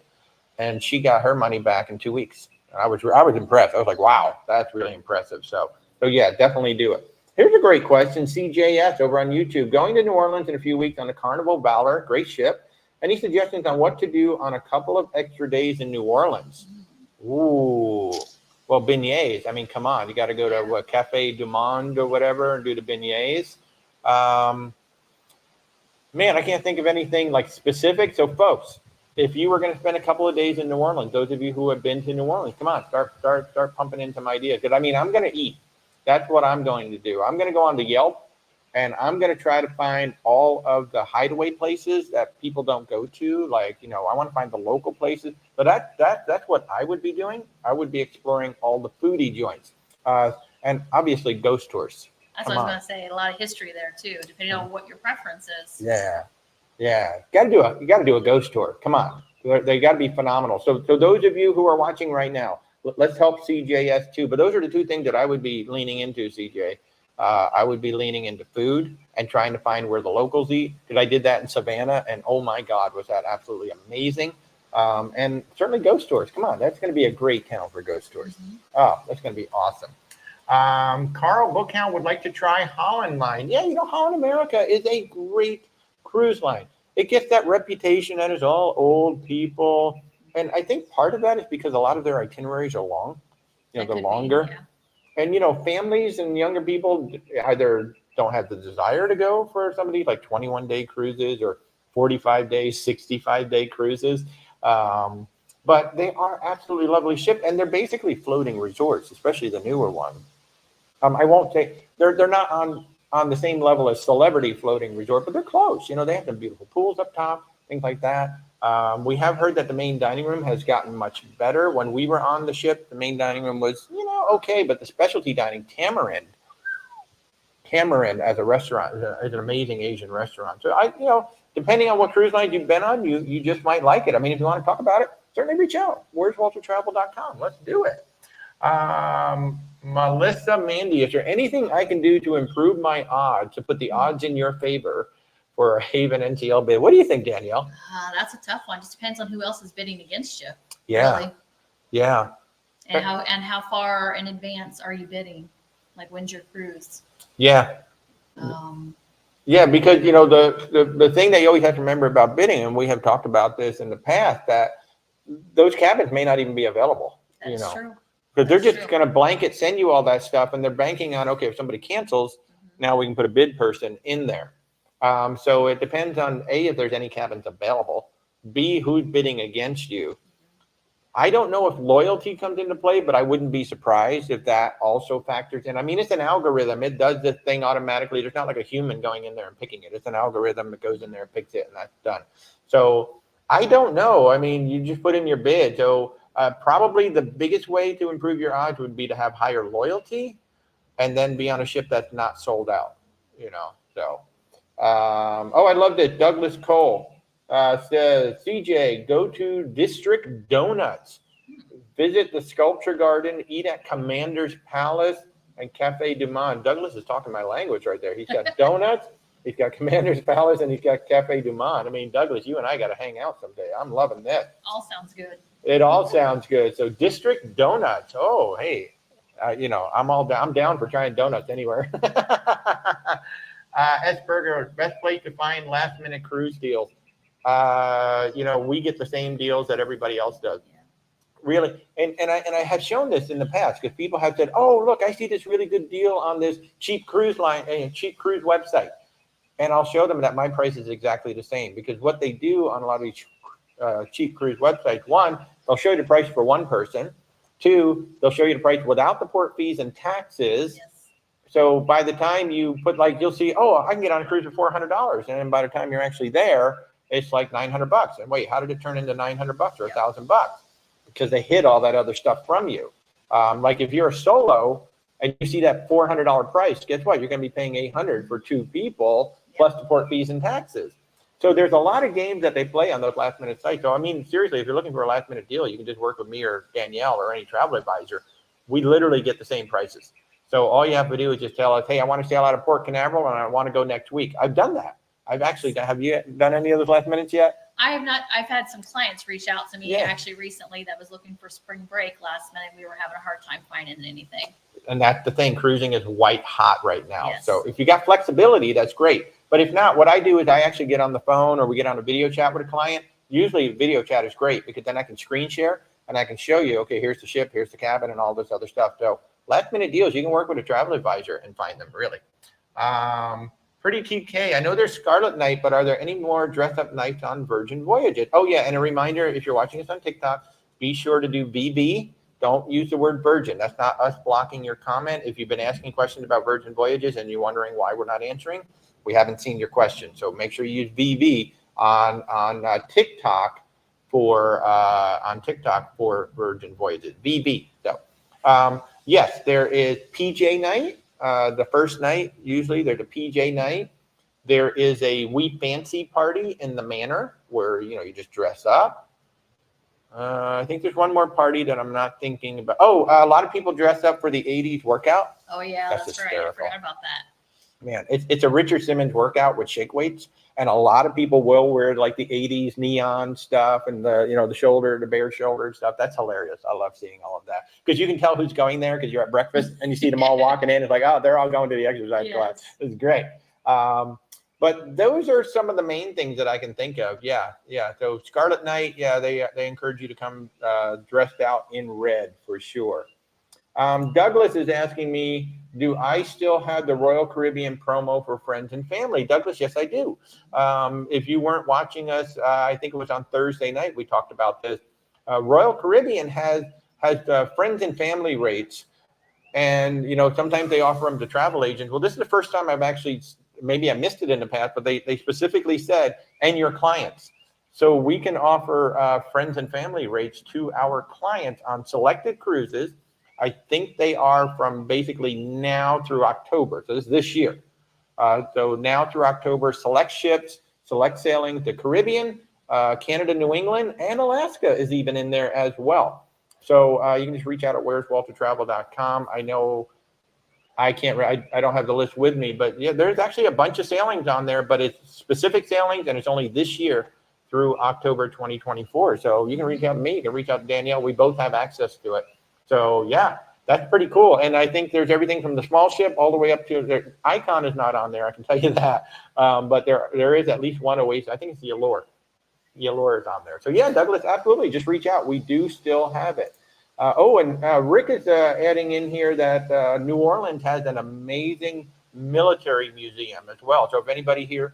and she got her money back in 2 weeks. And I was impressed. I was like, wow, that's really impressive. So yeah, definitely do it. Here's a great question. CJS over on YouTube, going to New Orleans in a few weeks on the Carnival Valor, great ship. Any suggestions on what to do on a couple of extra days in New Orleans? Ooh. Well, beignets. I mean, come on. You got to go to Cafe du Monde or whatever and do the beignets. Man, I can't think of anything like specific. So, folks, if you were going to spend a couple of days in New Orleans, those of you who have been to New Orleans, come on, start pumping in some ideas. Because I mean, I'm going to eat. That's what I'm going to do. I'm going to go on to Yelp, and I'm going to try to find all of the hideaway places that people don't go to. Like, I want to find the local places. But that's what I would be doing. I would be exploring all the foodie joints, and obviously ghost tours. That's what I was going to say. A lot of history there too, depending on what your preference is. Yeah. You got to do a ghost tour. Come on, they got to be phenomenal. So those of you who are watching right now, let's help CJS too. But those are the 2 things that I would be leaning into, CJ. I would be leaning into food and trying to find where the locals eat. Because I did that in Savannah, and oh my God, was that absolutely amazing. And certainly ghost tours. Come on, that's going to be a great town for ghost tours. Oh, that's going to be awesome. Carl Bookhound would like to try Holland Line. Yeah, Holland America is a great cruise line. It gets that reputation that it's all old people. And I think part of that is because a lot of their itineraries are long. They're longer. And, families and younger people either don't have the desire to go for some of these like 21-day cruises or 45-day, 65-day cruises. But they are absolutely lovely ships, and they're basically floating resorts, especially the newer ones. I won't say they're not on the same level as Celebrity Floating Resort, but they're close. They have some beautiful pools up top, things like that. We have heard that the main dining room has gotten much better. When we were on the ship, the main dining room was, okay, but the specialty dining, Tamarind as a restaurant is an amazing Asian restaurant. So depending on what cruise line you've been on, you just might like it. I mean, if you want to talk about it, certainly reach out. Where's WalterTravel.com? Let's do it. Melissa Mandy, is there anything I can do to improve my odds, to put the odds in your favor for a Haven NCL bid? What do you think, Danielle? That's a tough one. Just depends on who else is bidding against you. Yeah. Really. Yeah. And how far in advance are you bidding? Like, when's your cruise? Yeah. Yeah, because the thing that you always have to remember about bidding, and we have talked about this in the past, that those cabins may not even be available. That's true. Because they're just going to blanket send you all that stuff, and they're banking on, okay, if somebody cancels, now we can put a bid person in there. So it depends on A, if there's any cabins available, B, who's bidding against you. I don't know if loyalty comes into play, but I wouldn't be surprised if that also factors in. I mean, it's an algorithm. It does this thing automatically. There's not like a human going in there and picking it. It's an algorithm that goes in there and picks it, and that's done. So I don't know. I mean, you just put in your bid. So probably the biggest way to improve your odds would be to have higher loyalty and then be on a ship that's not sold out, So, I love this. Douglas Cole says, CJ, go to District Donuts, visit the Sculpture Garden, eat at Commander's Palace and Cafe Du Monde. Douglas is talking my language right there. He's got donuts, he's got Commander's Palace, and he's got Cafe Du Monde. I mean, Douglas, you and I got to hang out someday. I'm loving this. All sounds good. It all sounds good. So District Donuts. Oh, hey, I'm down for trying donuts anywhere. Esberger, best place to find last minute cruise deals. We get the same deals that everybody else does. Yeah. Really. And I have shown this in the past because people have said, oh, look, I see this really good deal on this cheap cruise line and cheap cruise website. And I'll show them that my price is exactly the same, because what they do on a lot of these cheap cruise websites, one, they'll show you the price for one person. Two, they'll show you the price without the port fees and taxes. Yes. So by the time you put, you'll see, oh, I can get on a cruise for $400. And then by the time you're actually there, it's like $900. And wait, how did it turn into $900 or $1,000? Because they hid all that other stuff from you. Like if you're a solo and you see that $400 price, guess what? You're going to be paying $800 for two people plus the port fees and taxes. So there's a lot of games that they play on those last minute sites. So I mean, seriously, if you're looking for a last minute deal, you can just work with me or Danielle or any travel advisor. We literally get the same prices. So all you have to do is just tell us, hey, I want to sail out of Port Canaveral and I want to go next week. I've done that. Have you done any of those last minutes yet? I have not. I've had some clients reach out to me actually recently that was looking for spring break last minute. We were having a hard time finding anything. And that's the thing. Cruising is white hot right now. Yes. So if you got flexibility, that's great. But if not, what I do is I actually get on the phone or we get on a video chat with a client. Usually video chat is great because then I can screen share and I can show you, okay, here's the ship, here's the cabin and all this other stuff. So last minute deals, you can work with a travel advisor and find them, really. Pretty TK, I know there's Scarlet Night, but are there any more dress up nights on Virgin Voyages? Oh yeah, and a reminder, if you're watching us on TikTok, be sure to do VB. Don't use the word Virgin. That's not us blocking your comment. If you've been asking questions about Virgin Voyages and you're wondering why we're not answering, we haven't seen your question. So make sure you use VB on TikTok for Virgin Voyages. VB. So yes, there is PJ night. The first night, usually there's a PJ night. There is a We Fancy party in the Manor where, you just dress up. I think there's one more party that I'm not thinking about. Oh, a lot of people dress up for the 80s workout. Oh, yeah, that's right. I forgot about that. Man, it's a Richard Simmons workout with shake weights. And a lot of people will wear like the 80s neon stuff and the bare shoulder stuff. That's hilarious. I love seeing all of that because you can tell who's going there because you're at breakfast and you see them all walking in. It's like, oh, they're all going to the exercise class. It's great. But those are some of the main things that I can think of. Yeah. So Scarlet Night, they encourage you to come dressed out in red for sure. Douglas is asking me, do I still have the Royal Caribbean promo for friends and family? Douglas, yes, I do. If you weren't watching us, I think it was on Thursday night, we talked about this. Royal Caribbean has friends and family rates. And, sometimes they offer them to travel agents. Well, this is the first time I've actually, maybe I missed it in the past, but they specifically said, and your clients. So we can offer friends and family rates to our clients on selected cruises. I think they are from basically now through October. So this year. So now through October, select ships, select sailings, the Caribbean, Canada, New England, and Alaska is even in there as well. So you can just reach out at where'swaltertravel.com. I know I don't have the list with me, but yeah, there's actually a bunch of sailings on there, but it's specific sailings and it's only this year through October 2024. So you can reach out to me, you can reach out to Danielle. We both have access to it. So yeah, that's pretty cool. And I think there's everything from the small ship all the way up to the Icon is not on there. I can tell you that. But there is at least one Oasis. I think it's the Allure. The Allure is on there. So yeah, Douglas, absolutely. Just reach out. We do still have it. Rick is adding in here that New Orleans has an amazing military museum as well. So if anybody here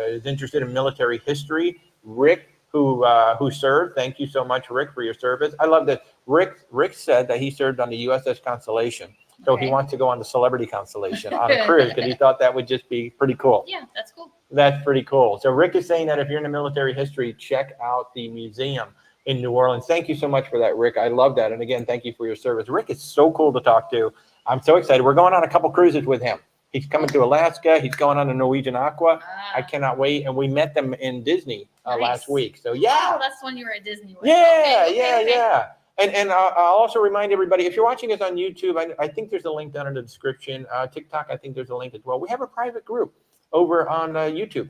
is interested in military history, Rick, who served, thank you so much, Rick, for your service. I love that Rick said that he served on the USS Constellation. So he wants to go on the Celebrity Constellation on a cruise because he thought that would just be pretty cool. Yeah, that's cool. That's pretty cool. So Rick is saying that if you're in the military history, check out the museum in New Orleans. Thank you so much for that, Rick. I love that. And again, thank you for your service. Rick is so cool to talk to. I'm so excited. We're going on a couple cruises with him. He's coming to Alaska. He's going on a Norwegian Aqua. I cannot wait. And we met them in Disney last week. So yeah. Oh, that's when you were at Disney. Yeah, okay. And I'll also remind everybody, if you're watching us on YouTube, I think there's a link down in the description. TikTok, I think there's a link as well. We have a private group over on YouTube,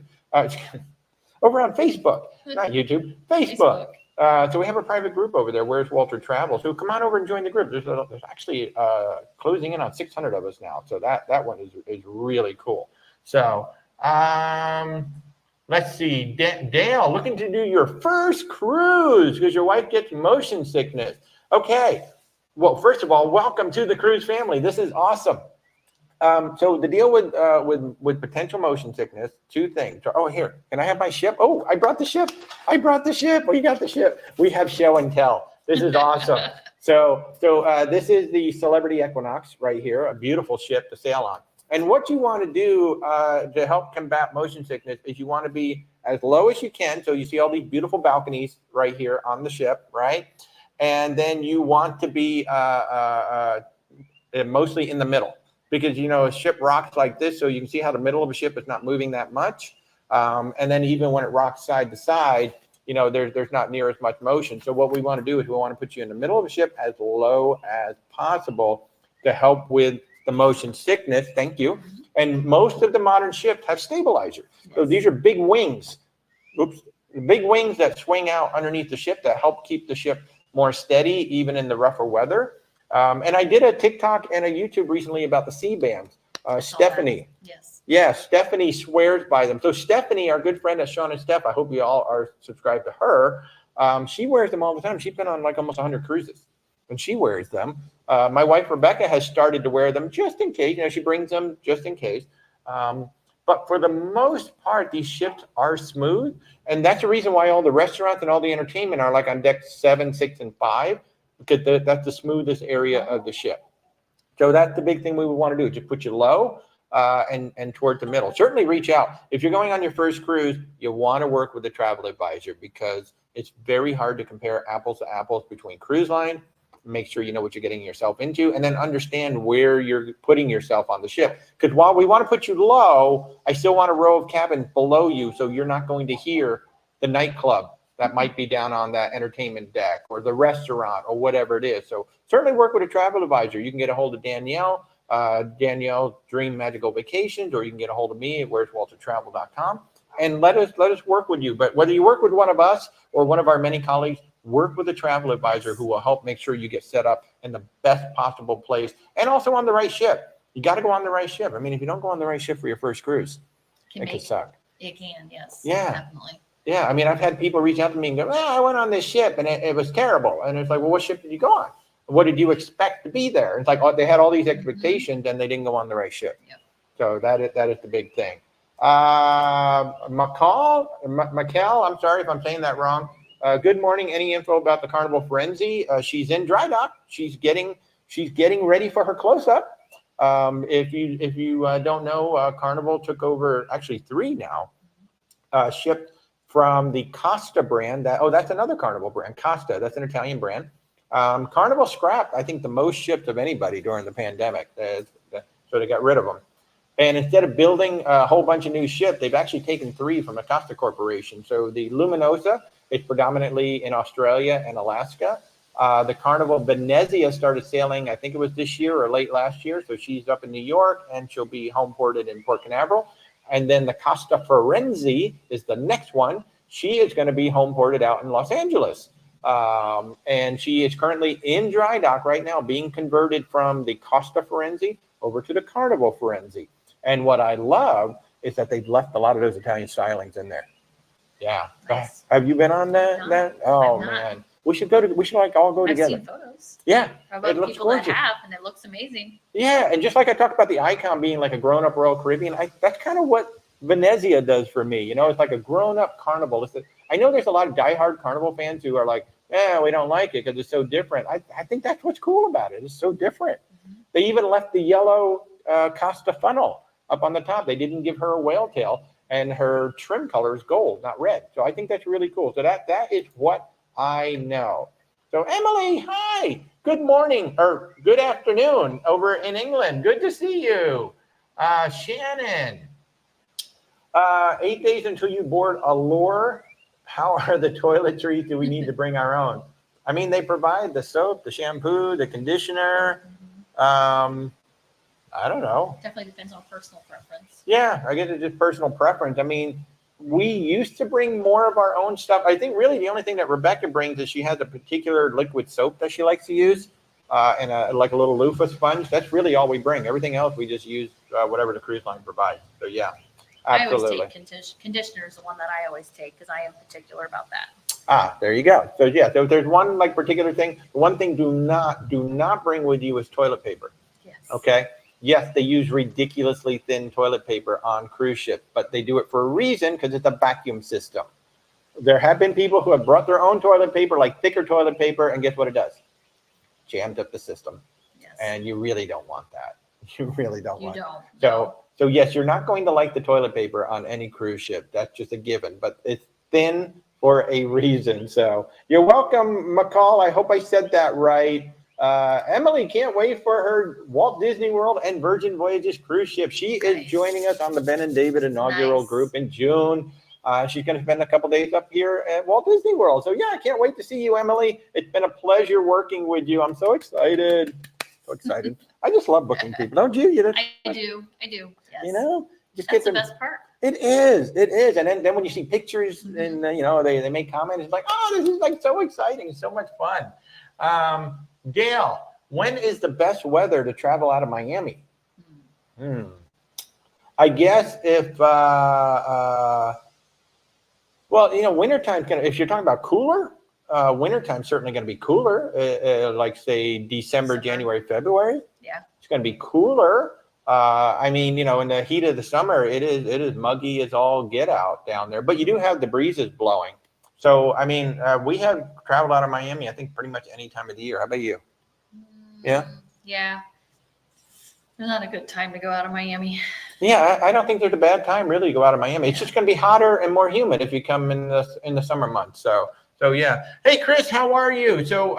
over on Facebook, not YouTube, Facebook. So we have a private group over there. Where's Walter Travel? So come on over and join the group. There's actually closing in on 600 of us now. So that one is really cool. So let's see. Dale, looking to do your first cruise because your wife gets motion sickness. Okay. Well, first of all, welcome to the cruise family. This is awesome. So the deal with potential motion sickness, two things. Oh, here, can I have my ship? Oh, I brought the ship. We got the ship. We have show and tell. This is awesome. So this is the Celebrity Equinox right here, a beautiful ship to sail on. And what you want to do to help combat motion sickness is you want to be as low as you can. So you see all these beautiful balconies right here on the ship, right? And then you want to be mostly in the middle. Because, a ship rocks like this, so you can see how the middle of a ship is not moving that much. And then even when it rocks side to side, there's not near as much motion. So what we want to do is we want to put you in the middle of a ship as low as possible to help with the motion sickness. Thank you. And most of the modern ships have stabilizers. So these are big wings. Big wings that swing out underneath the ship that help keep the ship more steady, even in the rougher weather. And I did a TikTok and a YouTube recently about the C-bands. Stephanie. Yes. Yeah, Stephanie swears by them. So Stephanie, our good friend, Sean and Steph, I hope you all are subscribed to her. She wears them all the time. She's been on like almost 100 cruises, and she wears them. My wife, Rebecca, has started to wear them just in case. She brings them just in case. But for the most part, these ships are smooth. And that's the reason why all the restaurants and all the entertainment are like on deck 7, 6, and 5. Because that's the smoothest area of the ship. So that's the big thing we would want to do. Just put you low and toward the middle. Certainly reach out. If you're going on your first cruise, you want to work with a travel advisor because it's very hard to compare apples to apples between cruise line. Make sure you know what you're getting yourself into and then understand where you're putting yourself on the ship. Because while we want to put you low, I still want a row of cabins below you so you're not going to hear the nightclub that might be down on that entertainment deck or the restaurant or whatever it is. So certainly work with a travel advisor. You can get a hold of Danielle Danielle's Dream Magical Vacations, or you can get a hold of me at where'swaltertravel.com and let us work with you. But whether you work with one of us or one of our many colleagues, work with a travel advisor who will help make sure you get set up in the best possible place and also on the right ship. You got to go on the right ship. I mean, if you don't go on the right ship for your first cruise, it could suck. It can, yes. Yeah. Definitely. Yeah. I mean, I've had people reach out to me and go, I went on this ship and it was terrible. And it's like, well, what ship did you go on? What did you expect to be there? It's like, oh, they had all these expectations and they didn't go on the right ship. Yep. So that is the big thing. Mikel, I'm sorry if I'm saying that wrong. Good morning. Any info about the Carnival Frenzy? She's in dry dock. She's getting ready for her close-up. If you don't know, Carnival took over, actually 3 now, shipped from the Costa brand. That's another Carnival brand. Costa, that's an Italian brand. Carnival scrapped, I think, the most shipped of anybody during the pandemic. So they got rid of them. And instead of building a whole bunch of new ships, they've actually taken 3 from the Costa Corporation. So the Luminosa is predominantly in Australia and Alaska. The Carnival Venezia started sailing, I think it was this year or late last year. So she's up in New York and she'll be home ported in Port Canaveral. And then the Costa Firenze is the next one. She is going to be home ported out in Los Angeles. And she is currently in dry dock right now, being converted from the Costa Firenze over to the Carnival Firenze. And what I love is that they've left a lot of those Italian stylings in there. Yeah. Nice. Have you been on that? No, Oh I'm man, we should like all go together. I've seen photos. Yeah, About it looks people gorgeous. that have, and it looks amazing. Yeah, and just like I talked about the Icon being like a grown-up Royal Caribbean, that's kind of what Venezia does for me. You know, it's like a grown-up Carnival. I know there's a lot of diehard Carnival fans who are like, we don't like it because it's so different. I think that's what's cool about it. It's so different. Mm-hmm. They even left the yellow Costa funnel up on the top. They didn't give her a whale tail, and her trim color is gold, not red. So I think that's really cool. So that is what I know. So Emily, hi, good morning or good afternoon over in England. Good to see you. Shannon, 8 days until you board Allure. How are the toiletries? Do we need to bring our own? I mean, they provide the soap, the shampoo, the conditioner. I don't know. Definitely depends on personal preference. Yeah, I guess it's just personal preference. I mean, we used to bring more of our own stuff. I think really the only thing that Rebecca brings is she has a particular liquid soap that she likes to use, and like a little loofah sponge. That's really all we bring. Everything else we just use whatever the cruise line provides. So yeah, absolutely. I always take conditioner is the one that I always take because I am particular about that. There you go. So yeah, so if there's one like particular thing, one thing do not bring with you is toilet paper. Yes. Okay. Yes, they use ridiculously thin toilet paper on cruise ships, but they do it for a reason because it's a vacuum system. There have been people who have brought their own toilet paper, like thicker toilet paper, and guess what it does? Jams up the system. Yes. And you really don't want that. You really don't want that. So yes, you're not going to like the toilet paper on any cruise ship. That's just a given, but it's thin for a reason. So you're welcome, McCall. I hope I said that right. Emily can't wait for her Walt Disney World and Virgin Voyages cruise ship. She is joining us on the Ben and David inaugural group in June. She's going to spend a couple days up here at Walt Disney World. So yeah, I can't wait to see you, Emily. It's been a pleasure working with you. I'm so excited. I just love booking people. Don't you? I do. Yes. You know, that's the best part. It is. And then when you see pictures and they make comments, it's like, oh, this is like so exciting. It's so much fun. Gail, when is the best weather to travel out of Miami? I guess if, wintertime, if you're talking about cooler, wintertime certainly going to be cooler, like say December, January, February. Yeah. It's going to be cooler. I mean, in the heat of the summer, it is muggy as all get out down there, but you do have the breezes blowing. So, I mean, we have traveled out of Miami, I think pretty much any time of the year. How about you? Yeah. Yeah. There's not a good time to go out of Miami. Yeah, I don't think there's a bad time really to go out of Miami. It's just going to be hotter and more humid if you come in the summer months. So yeah. Hey, Chris, how are you? So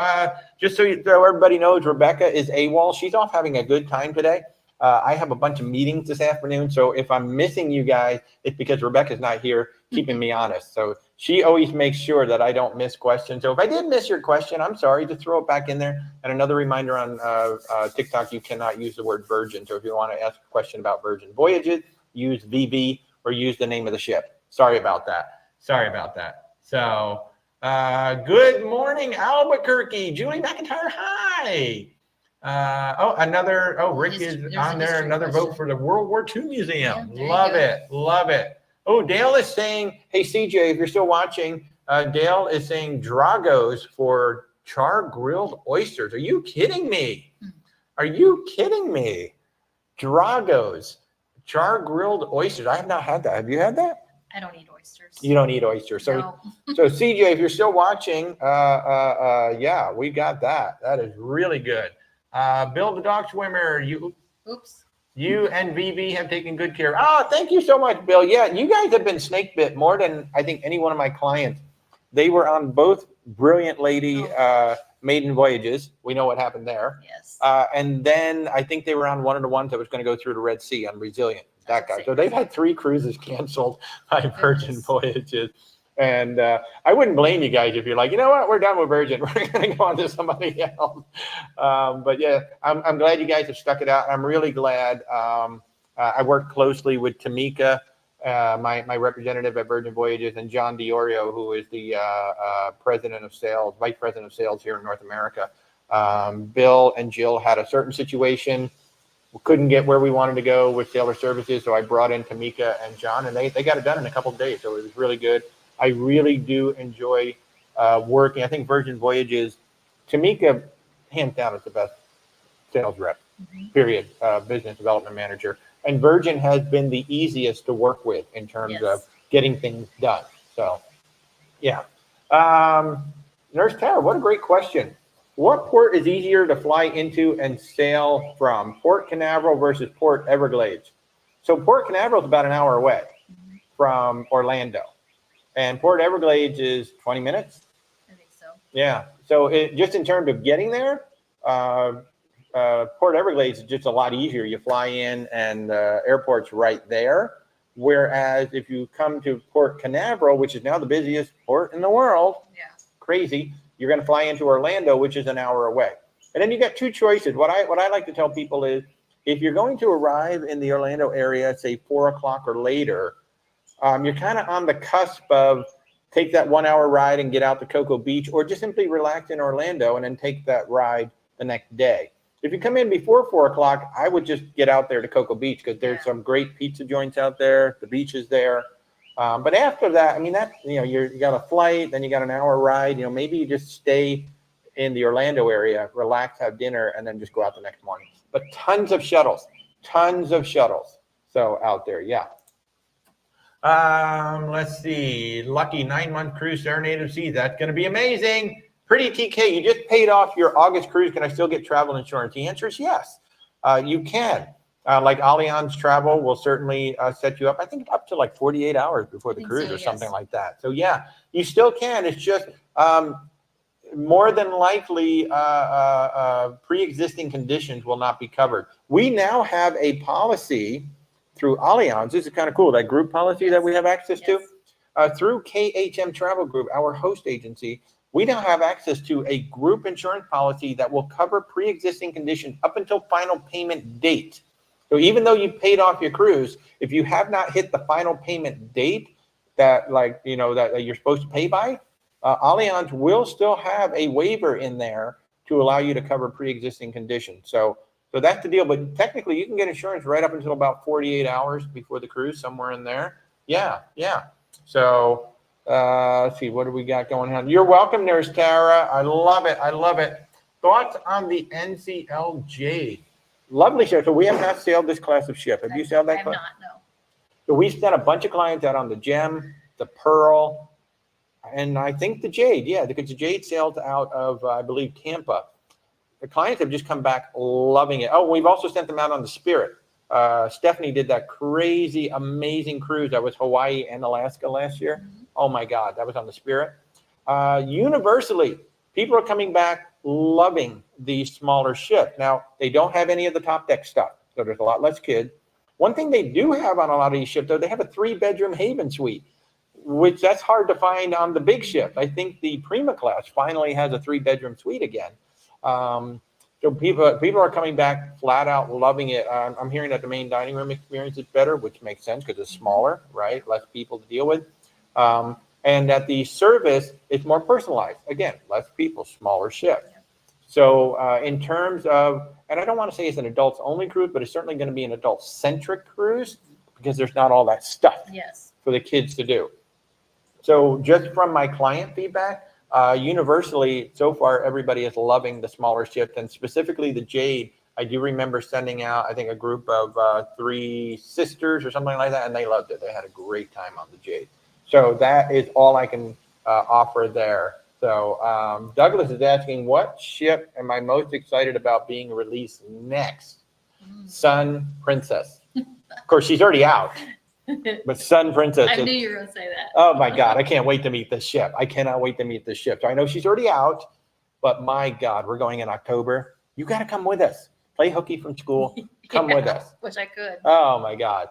just so everybody knows, Rebecca is AWOL. She's off having a good time today. I have a bunch of meetings this afternoon, so if I'm missing you guys, it's because Rebecca's not here keeping me honest. So she always makes sure that I don't miss questions. So if I did miss your question, I'm sorry, just throw it back in there. And another reminder on TikTok, you cannot use the word virgin. So if you want to ask a question about Virgin Voyages, use VV or use the name of the ship. Sorry about that. Sorry about that. So good morning, Albuquerque. Julie McIntyre, hi. Rick is on there. Another vote for the World War II Museum. Yeah, love it. Love it. Oh, Dale is saying, hey, CJ, if you're still watching, Dale is saying Dragos for char-grilled oysters. Are you kidding me? Are you kidding me? Dragos, char-grilled oysters. I have not had that. Have you had that? I don't eat oysters. You don't eat oysters. So, No. so CJ, if you're still watching, yeah, we got that. That is really good. Bill the dog swimmer, you and VV have taken good care. Oh, thank you so much, Bill. Yeah, you guys have been snake bit more than I think any one of my clients. They were on both Brilliant Lady maiden voyages. We know what happened there. Yes. And then I think they were on one of the ones that was going to go through the Red Sea on Resilient. That guy. So they've had 3 cruises canceled by Virgin Voyages. And I wouldn't blame you guys if you're like, you know what, we're done with Virgin. We're going to go on to somebody else. But yeah, I'm glad you guys have stuck it out. I'm really glad. I worked closely with Tamika, my representative at Virgin Voyages, and John DiOrio, who is the vice president of sales here in North America. Bill and Jill had a certain situation. We couldn't get where we wanted to go with Sailor Services, so I brought in Tamika and John, and they got it done in a couple of days, so it was really good. I really do enjoy working. I think Virgin Voyages, Tamika, hands down, is the best sales rep, period, business development manager. And Virgin has been the easiest to work with in terms of getting things done. So, yeah. Nurse Tara, what a great question. What port is easier to fly into and sail from, Port Canaveral versus Port Everglades? So Port Canaveral is about an hour away from Orlando. And Port Everglades is 20 minutes. I think so. Yeah. So just in terms of getting there, Port Everglades is just a lot easier. You fly in and the airport's right there. Whereas if you come to Port Canaveral, which is now the busiest port in the world, crazy, you're going to fly into Orlando, which is an hour away. And then you got 2 choices. What I like to tell people is, if you're going to arrive in the Orlando area, say 4 o'clock or later, you're kind of on the cusp of take that 1 hour ride and get out to Cocoa Beach, or just simply relax in Orlando and then take that ride the next day. If you come in before 4 o'clock, I would just get out there to Cocoa Beach because there's some great pizza joints out there. The beach is there. But after that, I mean, you got a flight, then you got an hour ride. Maybe you just stay in the Orlando area, relax, have dinner, and then just go out the next morning. But tons of shuttles. So out there, yeah. Let's see. Lucky 9-month cruise, Serenade of Seas. That's going to be amazing. Pretty TK, you just paid off your August cruise. Can I still get travel insurance? The answer is yes. You can. Like Allianz Travel will certainly set you up, I think up to like 48 hours before the cruise or something like that. So yeah, you still can. It's just more than likely pre-existing conditions will not be covered. We now have a policy through Allianz. This is kind of cool, that group policy that we have access to. Through KHM Travel Group, our host agency, we now have access to a group insurance policy that will cover pre-existing conditions up until final payment date. So even though you paid off your cruise, if you have not hit the final payment date that that you're supposed to pay by, Allianz will still have a waiver in there to allow you to cover pre-existing conditions. So that's the deal. But technically, you can get insurance right up until about 48 hours before the cruise, somewhere in there. Yeah. So let's see, what do we got going on? You're welcome, Nurse Tara. I love it. Thoughts on the NCL Jade? Lovely ship. So we have not sailed this class of ship. Have you sailed that class? I have not, no. So we sent a bunch of clients out on the Gem, the Pearl, and I think the Jade. Yeah, because the Jade sailed out of, I believe, Tampa. The clients have just come back loving it. Oh, we've also sent them out on the Spirit. Stephanie did that crazy, amazing cruise that was Hawaii and Alaska last year. Oh my God, that was on the Spirit. Universally, people are coming back loving the smaller ship. Now, they don't have any of the top deck stuff. so there's a lot less kids. One thing they do have on a lot of these ships, though, they have a 3-bedroom Haven suite, which that's hard to find on the big ship. I think the Prima class finally has a 3-bedroom suite again. So people are coming back flat out loving it. I'm hearing that the main dining room experience is better, which makes sense because it's smaller, right? Less people to deal with. And that the service is more personalized. Again, less people, smaller ship. So in terms of, and I don't want to say it's an adults only cruise, but it's certainly going to be an adult centric cruise because there's not all that stuff for the kids to do. So just from my client feedback, universally, so far, everybody is loving the smaller ships, and specifically the Jade. I do remember sending out, I think, a group of 3 sisters or something like that, and they loved it. They had a great time on the Jade. So that is all I can offer there. So Douglas is asking, what ship am I most excited about being released next? Sun Princess. Of course, she's already out. But Sun Princess. I knew you were going to say that. Oh my God, I can't wait to meet this ship. I cannot wait to meet this ship. So I know she's already out, but my God, we're going in October. You got to come with us. Play hooky from school. Come with us. Wish I could. Oh my God.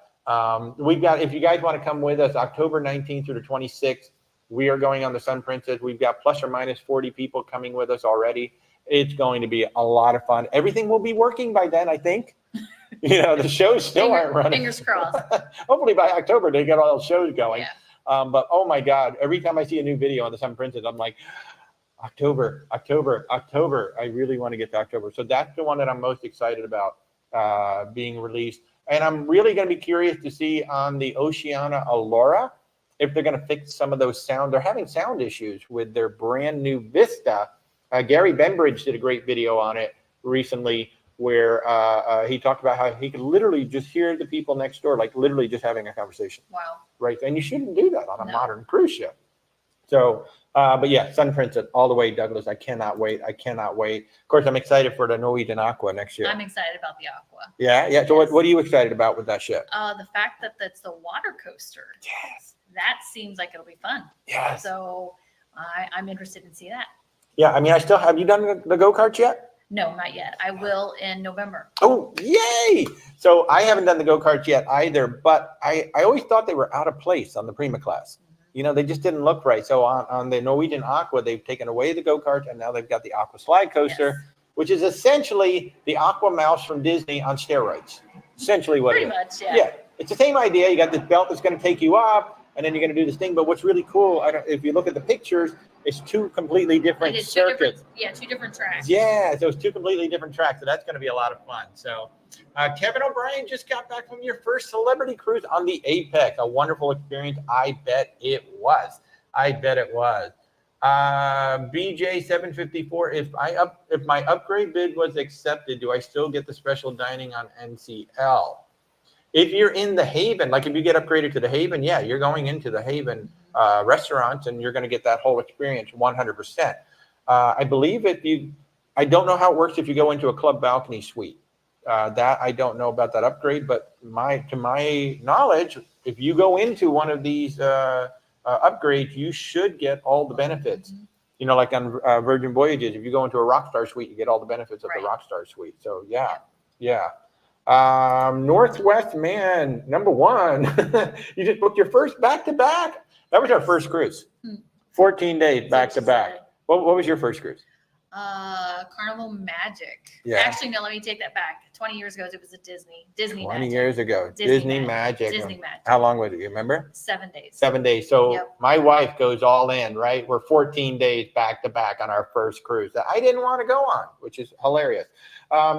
We've got, if you guys want to come with us, October 19th through the 26th, we are going on the Sun Princess. We've got plus or minus 40 people coming with us already. It's going to be a lot of fun. Everything will be working by then, I think. You know, the shows still aren't running. Fingers crossed. Hopefully by October, they get all those shows going. Yeah. But oh my God, every time I see a new video on the Sun Princess, I'm like, October, October, October. I really want to get to October. So that's the one that I'm most excited about being released. And I'm really going to be curious to see on the Oceania Allura if they're going to fix some of those sound. They're having sound issues with their brand new Vista. Gary Benbridge did a great video on it recently where he talked about how he could literally just hear the people next door, like literally just having a conversation. Wow. Right. And you shouldn't do that on a modern cruise ship. So, but yeah, Sun Princess all the way, Douglas. I cannot wait. I cannot wait. Of course, I'm excited for the Norwegian Aqua next year. I'm excited about the Aqua. Yeah. Yeah. So what are you excited about with that ship? The fact that that's the water coaster. Yes. That seems like it'll be fun. Yes. So I'm interested in seeing that. Yeah. I mean, have you done the go-karts yet? No, not yet. I will in November. Oh, yay. So I haven't done the go-karts yet either, but I always thought they were out of place on the Prima class. You know, they just didn't look right. So on the Norwegian Aqua, they've taken away the go-karts, and now they've got the Aqua slide coaster, which is essentially the Aqua Mouse from Disney on steroids. Essentially what Pretty it is. much, yeah. Yeah, it's the same idea. You got this belt that's going to take you up, and then you're going to do this thing. But what's really cool, if you look at the pictures, it's 2 completely different circuits. Two different tracks. Yeah, so it's 2 completely different tracks. So that's going to be a lot of fun. So Kevin O'Brien just got back from your first celebrity cruise on the Apex. A wonderful experience. I bet it was. I bet it was. BJ754, if my upgrade bid was accepted, do I still get the special dining on NCL? If you're in the Haven, like if you get upgraded to the Haven, yeah, you're going into the Haven restaurants and you're going to get that whole experience 100%. I believe I don't know how it works if you go into a club balcony suite. That I don't know about that upgrade, but to my knowledge, if you go into one of these upgrades, you should get all the benefits. You know, like on Virgin Voyages, if you go into a Rockstar suite, you get all the benefits of the Rockstar suite. So yeah. Northwest Man, #1. You just booked your first back-to-back. That was our first cruise. 14 days back-to-back. What was your first cruise? Carnival Magic. Yeah. Actually, no, let me take that back. 20 years ago, it was a Disney 20 Magic. years ago. Disney Magic. Disney Magic. How long was it? You remember? 7 days. 7 days. So my wife goes all in, right? We're 14 days back-to-back on our first cruise that I didn't want to go on, which is hilarious.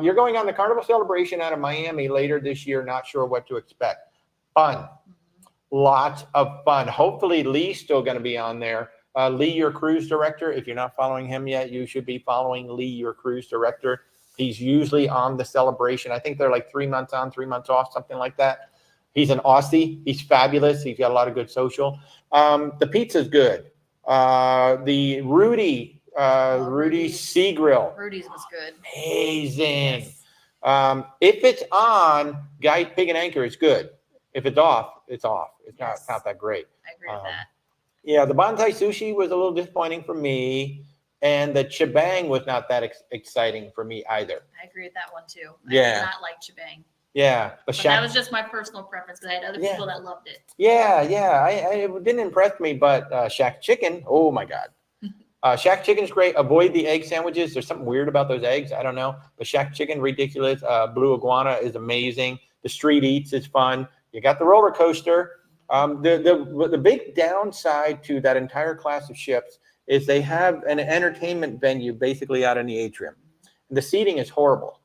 You're going on the Carnival Celebration out of Miami later this year. Not sure what to expect. Fun. Lots of fun. Hopefully Lee's still going to be on there. Lee, your cruise director. If you're not following him yet, you should be following Lee, your cruise director. He's usually on the Celebration. I think they're like 3 months on, 3 months off, something like that. He's an Aussie. He's fabulous. He's got a lot of good social. The pizza's good. The Rudy Sea Grill. Rudy's was good. Amazing. If it's on, Guy Pig and Anchor is good. If it's off, it's off. It's not that great. I agree with that. Yeah, the bonsai sushi was a little disappointing for me, and the chibang was not that exciting for me either. I agree with that one too. I Yeah. did not like Chibang. Yeah, But that was just my personal preference because I had other people that loved it. Yeah, it didn't impress me, but Shack Chicken, oh my God. Shack Chicken's great. Avoid the egg sandwiches. There's something weird about those eggs. I don't know. But Shack Chicken, ridiculous. Blue Iguana is amazing. The Street Eats is fun. You got the roller coaster. The big downside to that entire class of ships is they have an entertainment venue basically out in the atrium. The seating is horrible.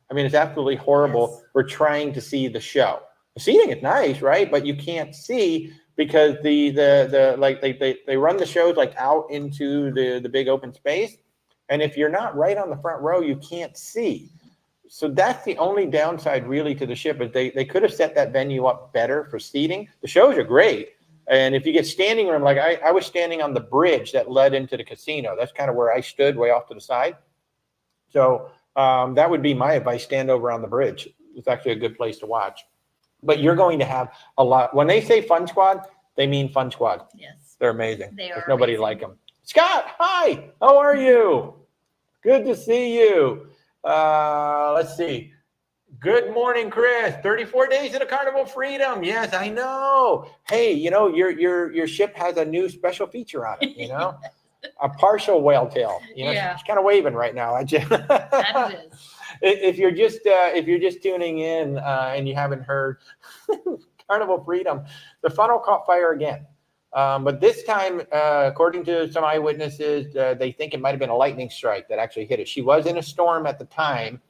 I mean, it's absolutely horrible. Yes. We're trying to see the show. The seating is nice, right? But you can't see because they run the shows like out into the big open space. And if you're not right on the front row, you can't see. So that's the only downside really to the ship, is they could have set that venue up better for seating. The shows are great. And if you get standing room, like I was standing on the bridge that led into the casino. That's kind of where I stood, way off to the side. So that would be my advice, stand over on the bridge. It's actually a good place to watch. But you're going to have a lot. When they say Fun Squad, they mean Fun Squad. Yes. They're amazing. There's nobody amazing. Like them. Scott, hi. How are you? Good to see you. Let's see. Good morning, Chris. 34 days of the Carnival Freedom. Yes, I know. Hey, you know, your ship has a new special feature on it, you know? A partial whale tail. You know, she's kind of waving right now. That it is. If you're just tuning in and you haven't heard Carnival Freedom, the funnel caught fire again. But this time, according to some eyewitnesses, they think it might have been a lightning strike that actually hit it. She was in a storm at the time,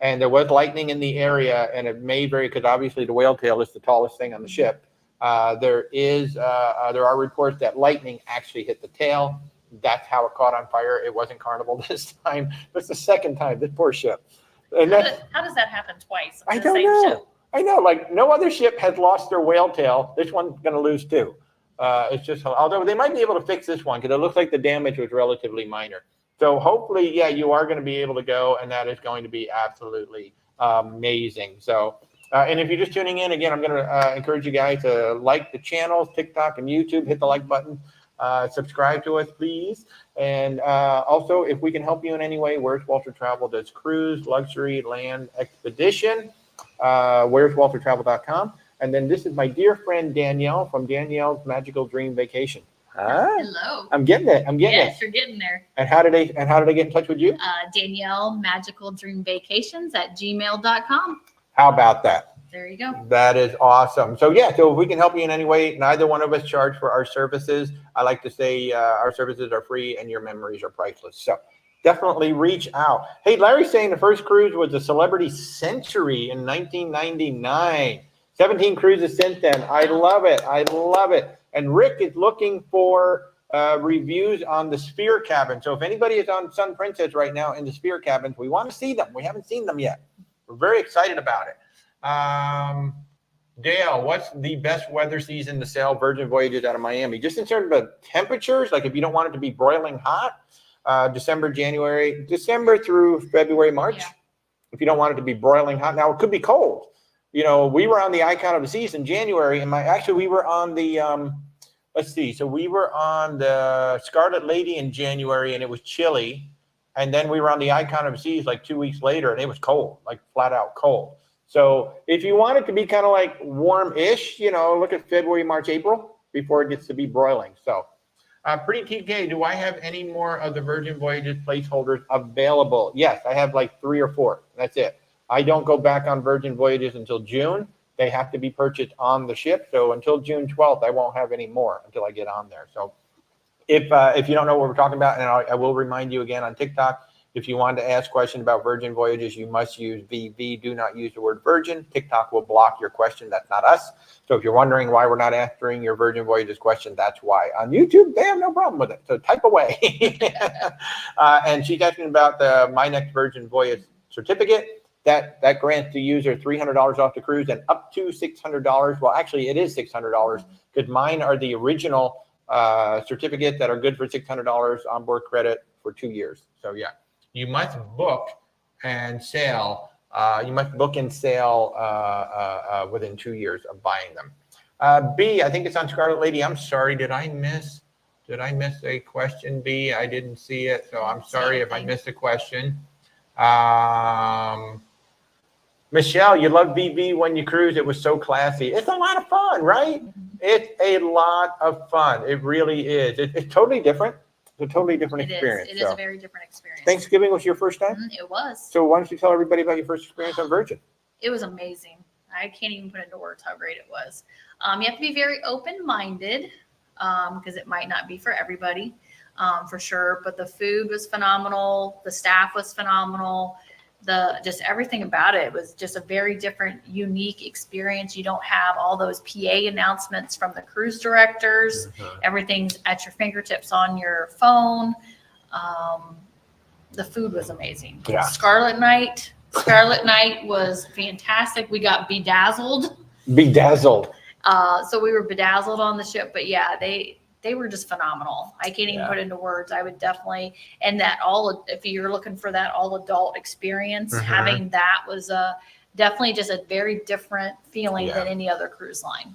and there was lightning in the area, and it may vary because obviously the whale tail is the tallest thing on the ship. There are reports that lightning actually hit the tail. That's how it caught on fire. It wasn't Carnival this time. It's the second time. This poor ship. And how does that happen twice? I don't know. Ship? I know. Like no other ship has lost their whale tail. This one's going to lose too. It's just, although they might be able to fix this one because it looks like the damage was relatively minor. So hopefully, yeah, you are going to be able to go, and that is going to be absolutely amazing. So, and if you're just tuning in, again, I'm going to encourage you guys to like the channels, TikTok and YouTube, hit the like button. Subscribe to us, please. And also, if we can help you in any way, Where's Walter Travel does cruise, luxury, land, expedition. Where'sWalterTravel.com. And then this is my dear friend Danielle from Danielle's Magical Dream Vacation. Hello. I'm getting it. Yes, you're getting there. And how did they get in touch with you? Danielle Magical Dream Vacations at gmail.com. How about that? There you go. That is awesome. So yeah, so if we can help you in any way, neither one of us charge for our services. I like to say our services are free and your memories are priceless. So definitely reach out. Hey, Larry's saying the first cruise was the Celebrity Century in 1999. 17 cruises since then. I love it. I love it. And Rick is looking for reviews on the Sphere cabin. So if anybody is on Sun Princess right now in the Sphere cabins, we want to see them. We haven't seen them yet. We're very excited about it. Dale, what's the best weather season to sail Virgin Voyages out of Miami? Just in terms of temperatures, like if you don't want it to be broiling hot, December through February, March. Yeah. If you don't want it to be broiling hot. Now it could be cold. You know, we were on the Icon of the Seas in January, and we were on the let's see. So we were on the Scarlet Lady in January, and it was chilly. And then we were on the Icon of the Seas like 2 weeks later, and it was cold, like flat out cold. So if you want it to be kind of like warm-ish, you know, look at February, March, April before it gets to be broiling. So Pretty TK, do I have any more of the Virgin Voyages placeholders available? Yes, I have like 3 or 4. That's it. I don't go back on Virgin Voyages until June. They have to be purchased on the ship. So until June 12th, I won't have any more until I get on there. So if you don't know what we're talking about, and I will remind you again on TikTok, if you wanted to ask questions about Virgin Voyages, you must use VV. Do not use the word Virgin. TikTok will block your question. That's not us. So if you're wondering why we're not answering your Virgin Voyages question, that's why. On YouTube, they have no problem with it. So type away. And she's asking about the My Next Virgin Voyage certificate. That grants the user $300 off the cruise and up to $600. Well, actually, it is $600 because mine are the original certificates that are good for $600 onboard credit for 2 years. So yeah, you must book and sail. You must book and sail within 2 years of buying them. B, I think it's on Scarlet Lady. I'm sorry, did I miss a question, B? I didn't see it, so I'm sorry if I missed a question. Michelle, you love BB when you cruise. It was so classy. It's a lot of fun, right? It's a lot of fun. It really is. It's totally different. It's a totally different experience. It is a very different experience. Thanksgiving was your first time? It was. So why don't you tell everybody about your first experience on Virgin? It was amazing. I can't even put into words how great it was. You have to be very open-minded because it might not be for everybody, for sure. But the food was phenomenal. The staff was phenomenal. Just everything about it was just a very different, unique experience. You don't have all those PA announcements from the cruise directors. Everything's at your fingertips on your phone. The food was amazing. Yeah. Scarlet Night was fantastic. We got bedazzled. So we were bedazzled on the ship, but yeah, they were just phenomenal. I can't even put into words. I would definitely, and if you're looking for that all adult experience, having that was definitely just a very different feeling than any other cruise line.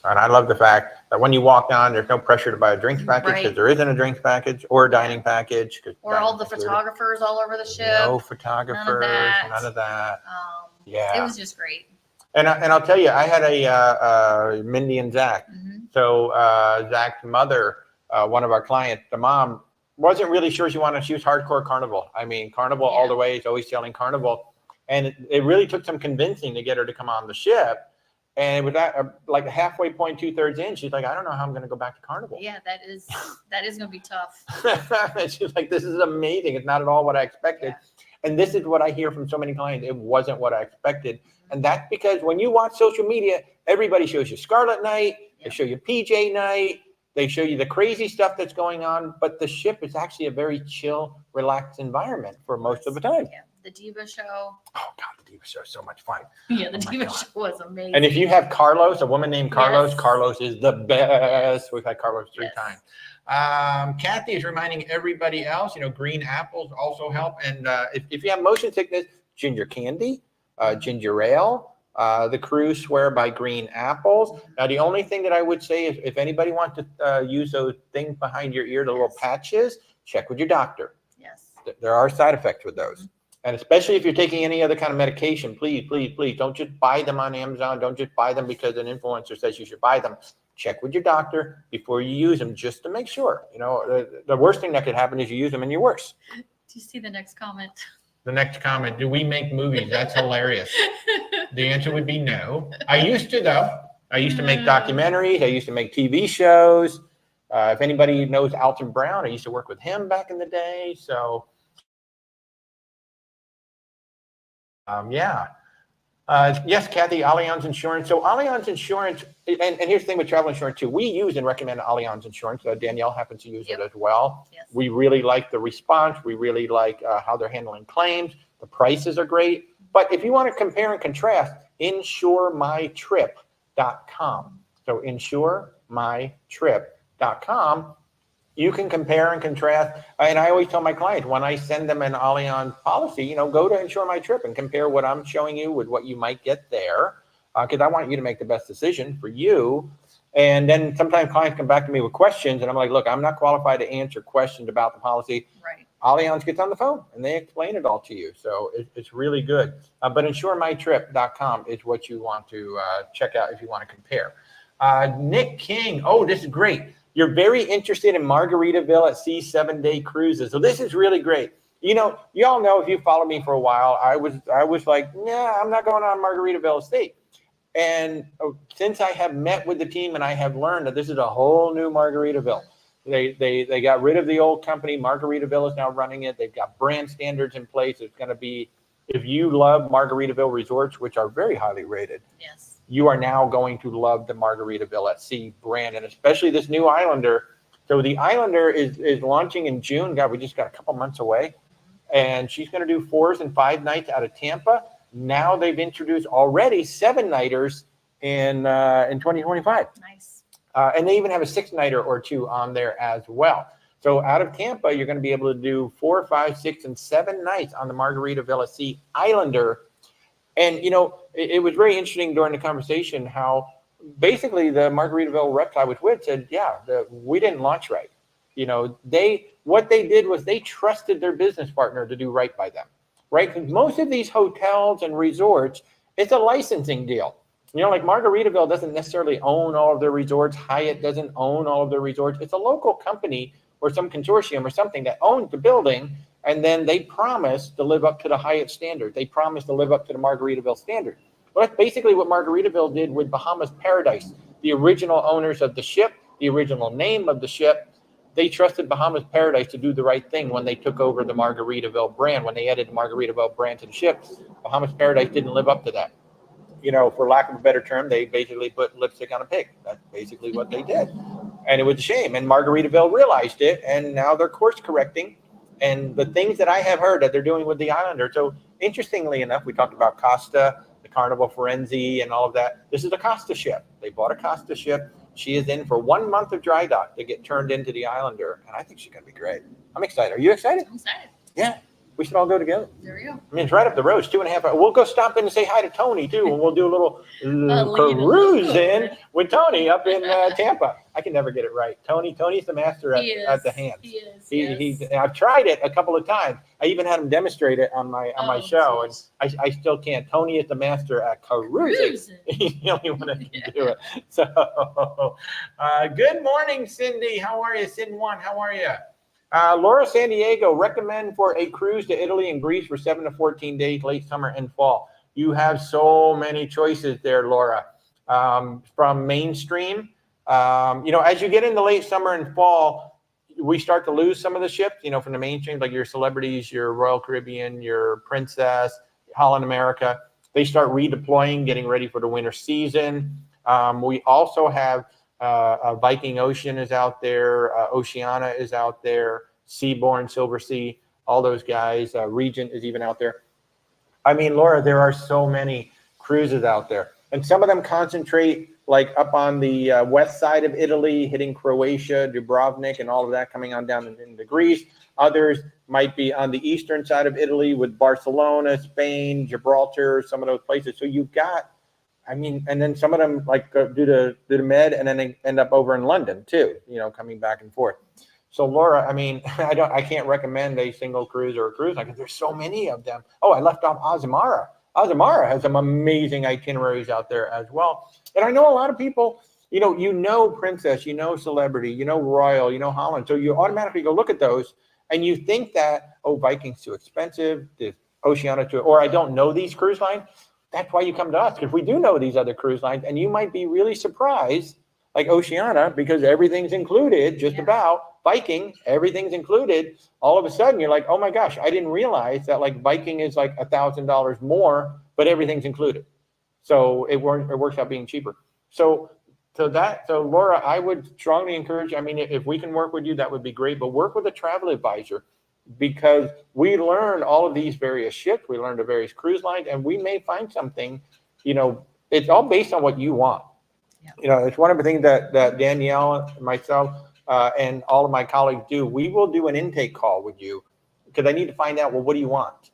And I love the fact that when you walk on, there's no pressure to buy a drinks package because there isn't a drinks package or a dining package. Or all the photographers all over the ship. No photographers, none of that. It was just great. And I'll tell you, I had a Mindy and Zach. So Zach's mother, one of our clients, the mom, wasn't really sure she was hardcore Carnival. I mean, Carnival all the way. She's always selling Carnival. And it really took some convincing to get her to come on the ship. And it was at like a halfway point, 2/3 in, she's like, I don't know how I'm going to go back to Carnival. Yeah, that is going to be tough. And she's like, this is amazing. It's not at all what I expected. And this is what I hear from so many clients. It wasn't what I expected. And that's because when you watch social media, everybody shows you Scarlet Night, they show you PJ Night, they show you the crazy stuff that's going on, but the ship is actually a very chill, relaxed environment for most of the time. Yeah, the Diva Show. Oh God, the Diva Show is so much fun. Yeah, the Diva Show was amazing. And if you have Carlos, a woman named Carlos, Carlos is the best. We've had Carlos 3 times. Kathy is reminding everybody else, green apples also help. And if you have motion sickness, ginger candy, ginger ale, the cruise swear by green apples. Now, the only thing that I would say is if anybody wants to use those things behind your ear, the little patches, check with your doctor. Yes. There are side effects with those. And especially if you're taking any other kind of medication, please, please, please don't just buy them on Amazon. Don't just buy them because an influencer says you should buy them. Check with your doctor before you use them just to make sure. The worst thing that could happen is you use them and you're worse. Do you see the next comment? The next comment, do we make movies? That's hilarious. The answer would be no. I used to, though. I used to make documentaries. I used to make TV shows. If anybody knows Alton Brown, I used to work with him back in the day. So, yes, Kathy, Allianz Insurance. So Allianz Insurance, and here's the thing with travel insurance too. We use and recommend Allianz Insurance. Danielle happens to use it as well. Yes. We really like the response. We really like how they're handling claims. The prices are great. But if you want to compare and contrast, insuremytrip.com. So insuremytrip.com. You can compare and contrast. And I always tell my clients when I send them an Allianz policy, go to Insure My Trip and compare what I'm showing you with what you might get there. Because I want you to make the best decision for you. And then sometimes clients come back to me with questions and I'm like, look, I'm not qualified to answer questions about the policy. Right. Allianz gets on the phone and they explain it all to you. So it's really good. But insuremytrip.com is what you want to check out if you want to compare. Nick King. Oh, this is great. You're very interested in Margaritaville at Sea 7-day cruises. So this is really great. You all know if you follow me for a while, I was like, yeah, I'm not going on Margaritaville Estate. And since I have met with the team and I have learned that this is a whole new Margaritaville. They got rid of the old company. Margaritaville is now running it. They've got brand standards in place. It's going to be, if you love Margaritaville resorts, which are very highly rated. Yes. You are now going to love the Margaritaville at Sea brand, and especially this new Islander. So the Islander is launching in June. God, we just got a couple months away. And she's going to do 4s and 5 nights out of Tampa. Now they've introduced already 7-nighters in 2025. Nice. And they even have a 6-nighter or 2 on there as well. So out of Tampa, you're going to be able to do 4, 5, 6, and 7 nights on the Margaritaville at Sea Islander. And, it was very interesting during the conversation how basically the Margaritaville reps I was with said, we didn't launch right. What they did was they trusted their business partner to do right by them, right? Because most of these hotels and resorts, It's a licensing deal. You know, like Margaritaville doesn't necessarily own all of their resorts. Hyatt doesn't own all of their resorts. It's a local company or some consortium or something that owns the building, and then they promise to live up to the Hyatt standard. They promise to live up to the Margaritaville standard. Well, that's basically what Margaritaville did with Bahamas Paradise. The original owners of the ship, the original name of the ship, they trusted Bahamas Paradise to do the right thing when they took over the Margaritaville brand. When they added the Margaritaville brand to the ship, Bahamas Paradise didn't live up to that. You know, for lack of a better term, they basically put lipstick on a pig. That's basically what they did. And it was a shame. And Margaritaville realized it, and now they're course correcting. And the things that I have heard that they're doing with the Islander. So interestingly enough, we talked about Costa, the Carnival Firenze, and all of that. This is a Costa ship. They bought a Costa ship. She is in for 1 month of dry dock to get turned into the Islander. And I think she's going to be great. I'm excited. Are you excited? I'm excited. Yeah. We should all go together. There we go. I mean, it's right up the road. It's 2.5 hours. We'll go stop in and say hi to Tony, too, and we'll do a little cruising with Tony up in Tampa. I can never get it right. Tony's the master at the hands. He is. He's. I've tried it a couple of times. I even had him demonstrate it on my show, geez. and I still can't. Tony is the master at cruising. He's the only one that can do it. So, good morning, Cindy. How are you? Cindy One, how are you? Laura San Diego, recommend for a cruise to Italy and Greece for 7 to 14 days, late summer and fall. You have so many choices there, Laura. From mainstream, you know, as you get into late summer and fall, we start to lose some of the ships, you know, from the mainstream, like your Celebrities, your Royal Caribbean, your Princess, Holland America. They start redeploying, getting ready for the winter season. We also have Viking Ocean is out there. Oceana is out there. Seabourn, Silver Sea, all those guys. Regent is even out there. I mean, Laura, there are so many cruises out there. And some of them concentrate like up on the west side of Italy, hitting Croatia, Dubrovnik, and all of that coming on down into Greece. Others might be on the eastern side of Italy with Barcelona, Spain, Gibraltar, some of those places. So you've got, I mean, and then some of them like do the Med, and then they end up over in London too, you know, coming back and forth. So Laura, I mean, I can't recommend a single cruise or a cruise line because there's so many of them. Oh, I left off Azamara. Azamara has some amazing itineraries out there as well. And I know a lot of people, you know Princess, you know Celebrity, you know Royal, you know Holland. So you automatically go look at those and you think that, oh, Viking's too expensive, the Oceana too, or I don't know these cruise lines. That's why you come to us, because we do know these other cruise lines, and you might be really surprised, like Oceana, because everything's included, just about. Viking, everything's included. All of a sudden, you're like, oh my gosh, I didn't realize that like Viking is like $1,000 more, but everything's included. So it works out being cheaper. So Laura, I would strongly encourage, I mean, if we can work with you, that would be great, but work with a travel advisor, because we learn all of these various ships, we learn the various cruise lines, and we may find something, you know, it's all based on what you want. Yeah. You know, it's one of the things that Danielle, myself, and all of my colleagues do. We will do an intake call with you because I need to find out, well, what do you want?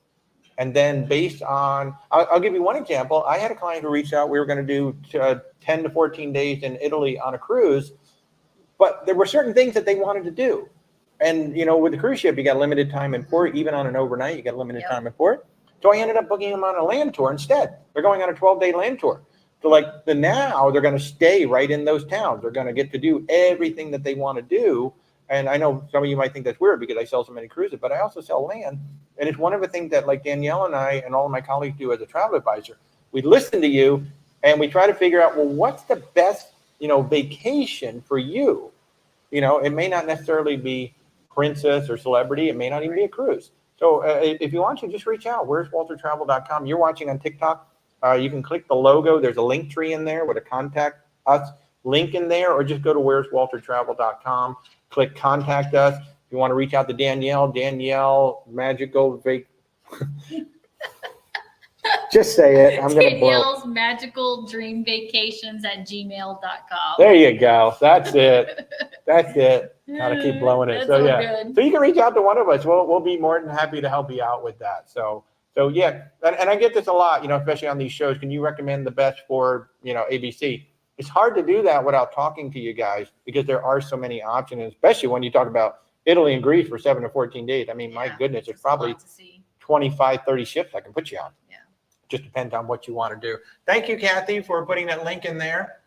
And then based on, I'll give you one example. I had a client who reached out. We were going to do 10 to 14 days in Italy on a cruise, but there were certain things that they wanted to do. And, you know, with the cruise ship, you got limited time in port. Even on an overnight, you got limited time in port. So I ended up booking them on a land tour instead. They're going on a 12-day land tour. So like now they're going to stay right in those towns. They're going to get to do everything that they want to do. And I know some of you might think that's weird because I sell so many cruises, but I also sell land. And it's one of the things that like Danielle and I and all of my colleagues do as a travel advisor. We listen to you and we try to figure out, well, what's the best, you know, vacation for you? You know, it may not necessarily be Princess or Celebrity. It may not even be a cruise. So if you want to, just reach out. Where's WalterTravel.com? You're watching on TikTok. You can click the logo. There's a link tree in there with a contact us link in there, or just go to where'swaltertravel.com, click contact us. If you want to reach out to Danielle, Magical just say it. I'm going to blow. Danielle's Magical Dream Vacations at gmail.com. There you go. That's it. That's it. Gotta keep blowing it. So yeah. Good. So you can reach out to one of us. We'll be more than happy to help you out with that. So yeah, and I get this a lot, you know, especially on these shows. Can you recommend the best for, you know, ABC? It's hard to do that without talking to you guys because there are so many options, especially when you talk about Italy and Greece for 7 to 14 days. I mean, my goodness, there's probably 25, 30 ships I can put you on. Yeah. just depends on what you want to do. Thank you, Kathy, for putting that link in there.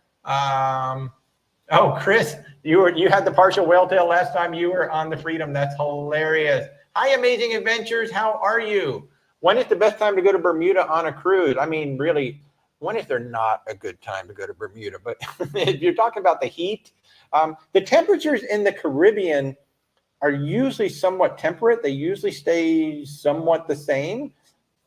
Oh, Chris, you had the partial whale tail last time you were on the Freedom. That's hilarious. Hi, Amazing Adventures. How are you? When is the best time to go to Bermuda on a cruise? I mean, really, when is there not a good time to go to Bermuda? But if you're talking about the heat, the temperatures in the Caribbean are usually somewhat temperate. They usually stay somewhat the same,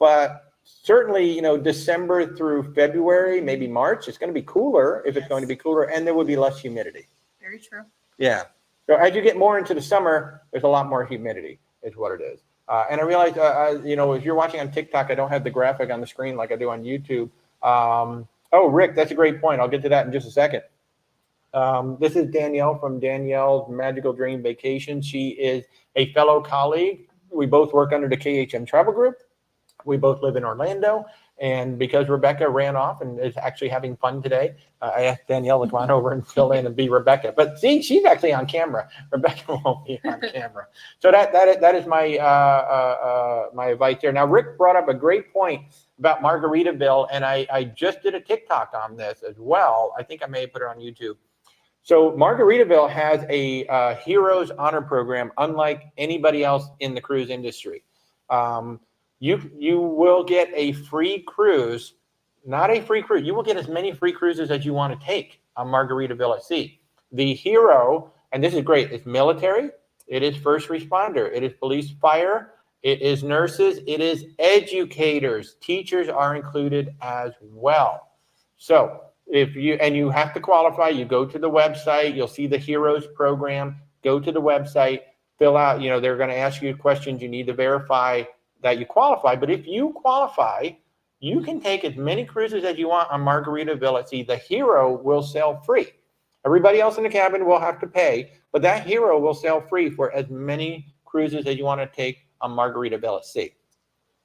but certainly, you know, December through February, maybe March, it's going to be cooler if it's going to be cooler, and there would be less humidity. Very true. Yeah. So as you get more into the summer, there's a lot more humidity is what it is. And I realize, you know, if you're watching on TikTok, I don't have the graphic on the screen like I do on YouTube. Oh, Rick, that's a great point. I'll get to that in just a second. This is Danielle from Danielle's Magical Dream Vacation. She is a fellow colleague. We both work under the KHM Travel Group. We both live in Orlando. And because Rebecca ran off and is actually having fun today, I asked Danielle to come on over and fill in and be Rebecca. But see, she's actually on camera. Rebecca won't be on camera. So that is my my advice there. Now, Rick brought up a great point about Margaritaville, and I just did a TikTok on this as well. I think I may have put it on YouTube. So Margaritaville has a Heroes Honor Program, unlike anybody else in the cruise industry. You will get a free cruise, not a free cruise. You will get as many free cruises as you want to take on Margaritaville at Sea. The Hero, and this is great, it's military, it is first responder, it is police fire, it is nurses, it is educators. Teachers are included as well. So if you have to qualify, you go to the website, you'll see the Heroes program, go to the website, fill out, you know, they're going to ask you questions, you need to verify that you qualify. But if you qualify, you can take as many cruises as you want on Margaritaville at Sea. The Hero will sail free. Everybody else in the cabin will have to pay, but that Hero will sail free for as many cruises as you want to take on Margaritaville at Sea.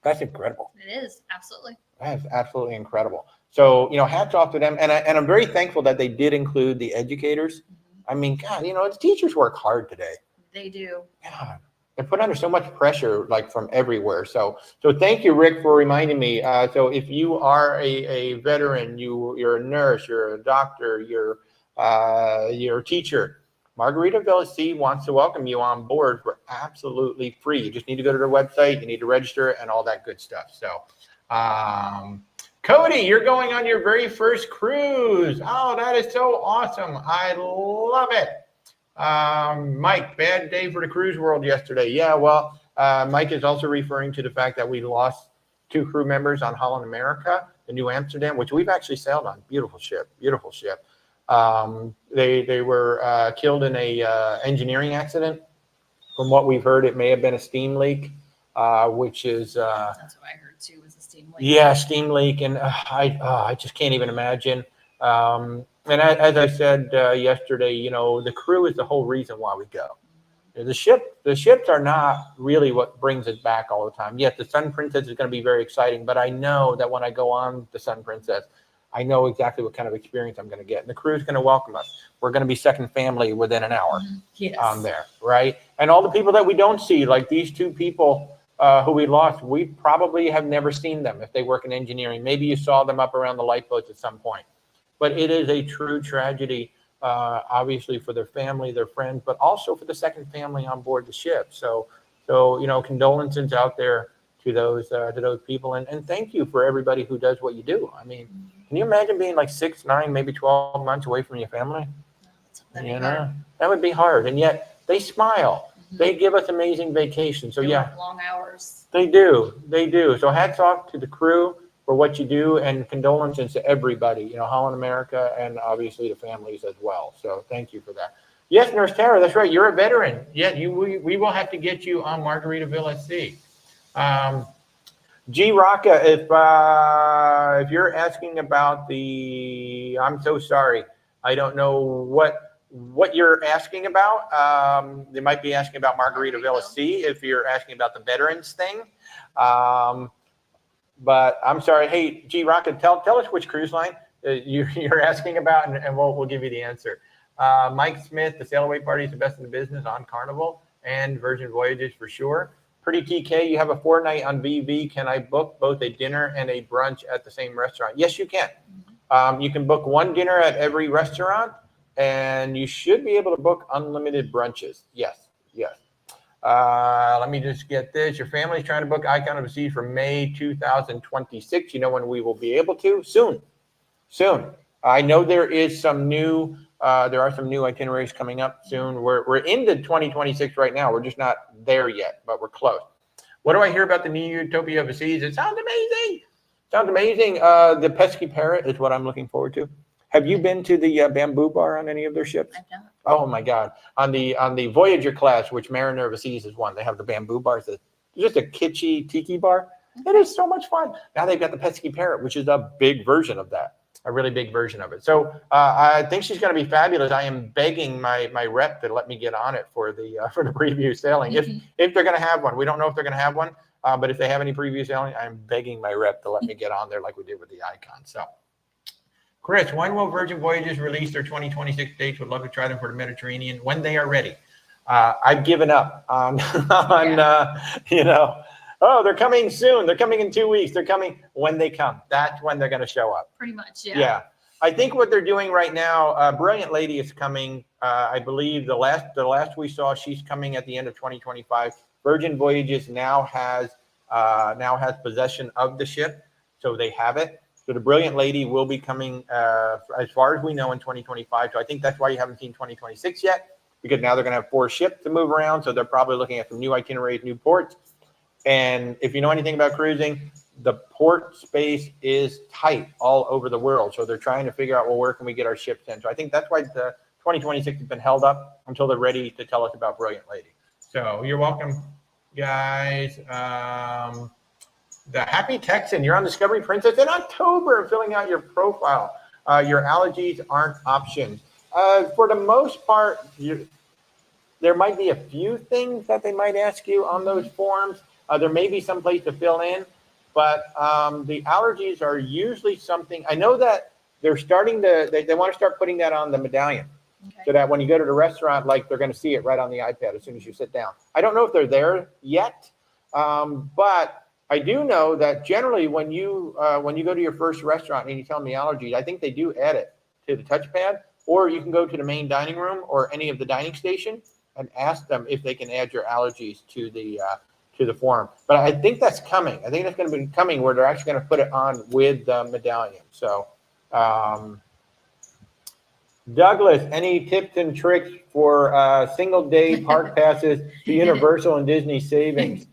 That's incredible. It is, absolutely. That is absolutely incredible. So, you know, hats off to them. And I'm very thankful that they did include the educators. I mean, God, you know, the teachers work hard today. They do. God, they're put under so much pressure, like from everywhere. So thank you, Rick, for reminding me. So if you are a veteran, you're a nurse, you're a doctor, you're a teacher, Margaritaville at Sea wants to welcome you on board for absolutely free. You just need to go to their website, you need to register, and all that good stuff. So, Cody, you're going on your very first cruise. Oh, that is so awesome. I love it. Mike, bad day for the cruise world yesterday. Yeah, well, Mike is also referring to the fact that we lost 2 crew members on Holland America, the New Amsterdam, which we've actually sailed on. Beautiful ship, beautiful ship. They were killed in a engineering accident. From what we've heard, it may have been a steam leak, which is that's what I heard too, was a steam leak. Yeah, steam leak, and I just can't even imagine. And as I said yesterday, you know, the crew is the whole reason why we go. The ships are not really what brings us back all the time. Yes, the Sun Princess is going to be very exciting, but I know that when I go on the Sun Princess, I know exactly what kind of experience I'm going to get. And the crew is going to welcome us. We're going to be second family within an hour on there, right? And all the people that we don't see, like these 2 people who we lost, we probably have never seen them if they work in engineering. Maybe you saw them up around the lifeboats at some point. But it is a true tragedy, obviously, for their family, their friends, but also for the second family on board the ship. So you know, condolences out there to those people, and thank you for everybody who does what you do. I mean, can you imagine being like 6, 9, maybe 12 months away from your family? You know, that would be hard, and yet they smile. They give us amazing vacations. So yeah, long hours. They do. So hats off to the crew for what you do, and condolences to everybody, you know, Holland America, and obviously the families as well. So thank you for that. Yes, Nurse Tara, that's right. You're a veteran. Yeah, we will have to get you on Margaritaville at Sea. G Rocka, if you're asking about I'm so sorry. I don't know what you're asking about. They might be asking about Margaritaville at Sea if you're asking about the veterans thing. But I'm sorry. Hey, G Rocket, tell us which cruise line you're asking about, and we'll give you the answer. Mike Smith, the Sail Away Party is the best in the business on Carnival and Virgin Voyages for sure. Pretty TK, you have a 4-night on VV. Can I book both a dinner and a brunch at the same restaurant? Yes, you can. You can book one dinner at every restaurant, and you should be able to book unlimited brunches. Yes, yes. Let me just get this. Your family's trying to book Icon of the Seas for May 2026. You know when we will be able to? Soon. Soon. I know there is some new, there are some new itineraries coming up soon. We're into 2026 right now. We're just not there yet, but we're close. What do I hear about the new Utopia of the Seas? It sounds amazing. Sounds amazing. The pesky parrot is what I'm looking forward to. Have you been to the bamboo bar on any of their ships? I've done. Oh my God. On the Voyager class, which Mariner of the Seas is one, they have the bamboo bars. It's just a kitschy tiki bar. It is so much fun. Now they've got the pesky parrot, which is a big version of that. A really big version of it. So I think she's going to be fabulous. I am begging my rep to let me get on it for the preview sailing. If they're going to have one. We don't know if they're going to have one, but if they have any preview sailing, I'm begging my rep to let me get on there like we did with the Icon. So, Chris, when will Virgin Voyages release their 2026 dates? Would love to try them for the Mediterranean when they are ready. I've given up on you know. Oh, they're coming soon. They're coming in 2 weeks. They're coming when they come. That's when they're going to show up. Pretty much, yeah. Yeah. I think what they're doing right now, Brilliant Lady is coming. I believe the last we saw, she's coming at the end of 2025. Virgin Voyages now has possession of the ship, so they have it. So the Brilliant Lady will be coming, as far as we know, in 2025. So I think that's why you haven't seen 2026 yet, because now they're going to have 4 ships to move around. So they're probably looking at some new itineraries, new ports. And if you know anything about cruising, the port space is tight all over the world. So they're trying to figure out, well, where can we get our ships in? So I think that's why the 2026 has been held up until they're ready to tell us about Brilliant Lady. So you're welcome, guys. The Happy Texan, you're on Discovery Princess in October, filling out your profile. Your allergies aren't options. For the most part, there might be a few things that they might ask you on those forms. There may be some place to fill in, but the allergies are usually something. I know that they're starting to, they want to start putting that on the medallion, so that when you go to the restaurant, like they're going to see it right on the iPad as soon as you sit down. I don't know if they're there yet, but I do know that generally when you go to your first restaurant and you tell them the allergies, I think they do add it to the touchpad, or you can go to the main dining room or any of the dining stations and ask them if they can add your allergies to the form. But I think that's coming. I think that's going to be coming where they're actually going to put it on with the medallion. So, Douglas, any tips and tricks for single day park passes to Universal and Disney savings?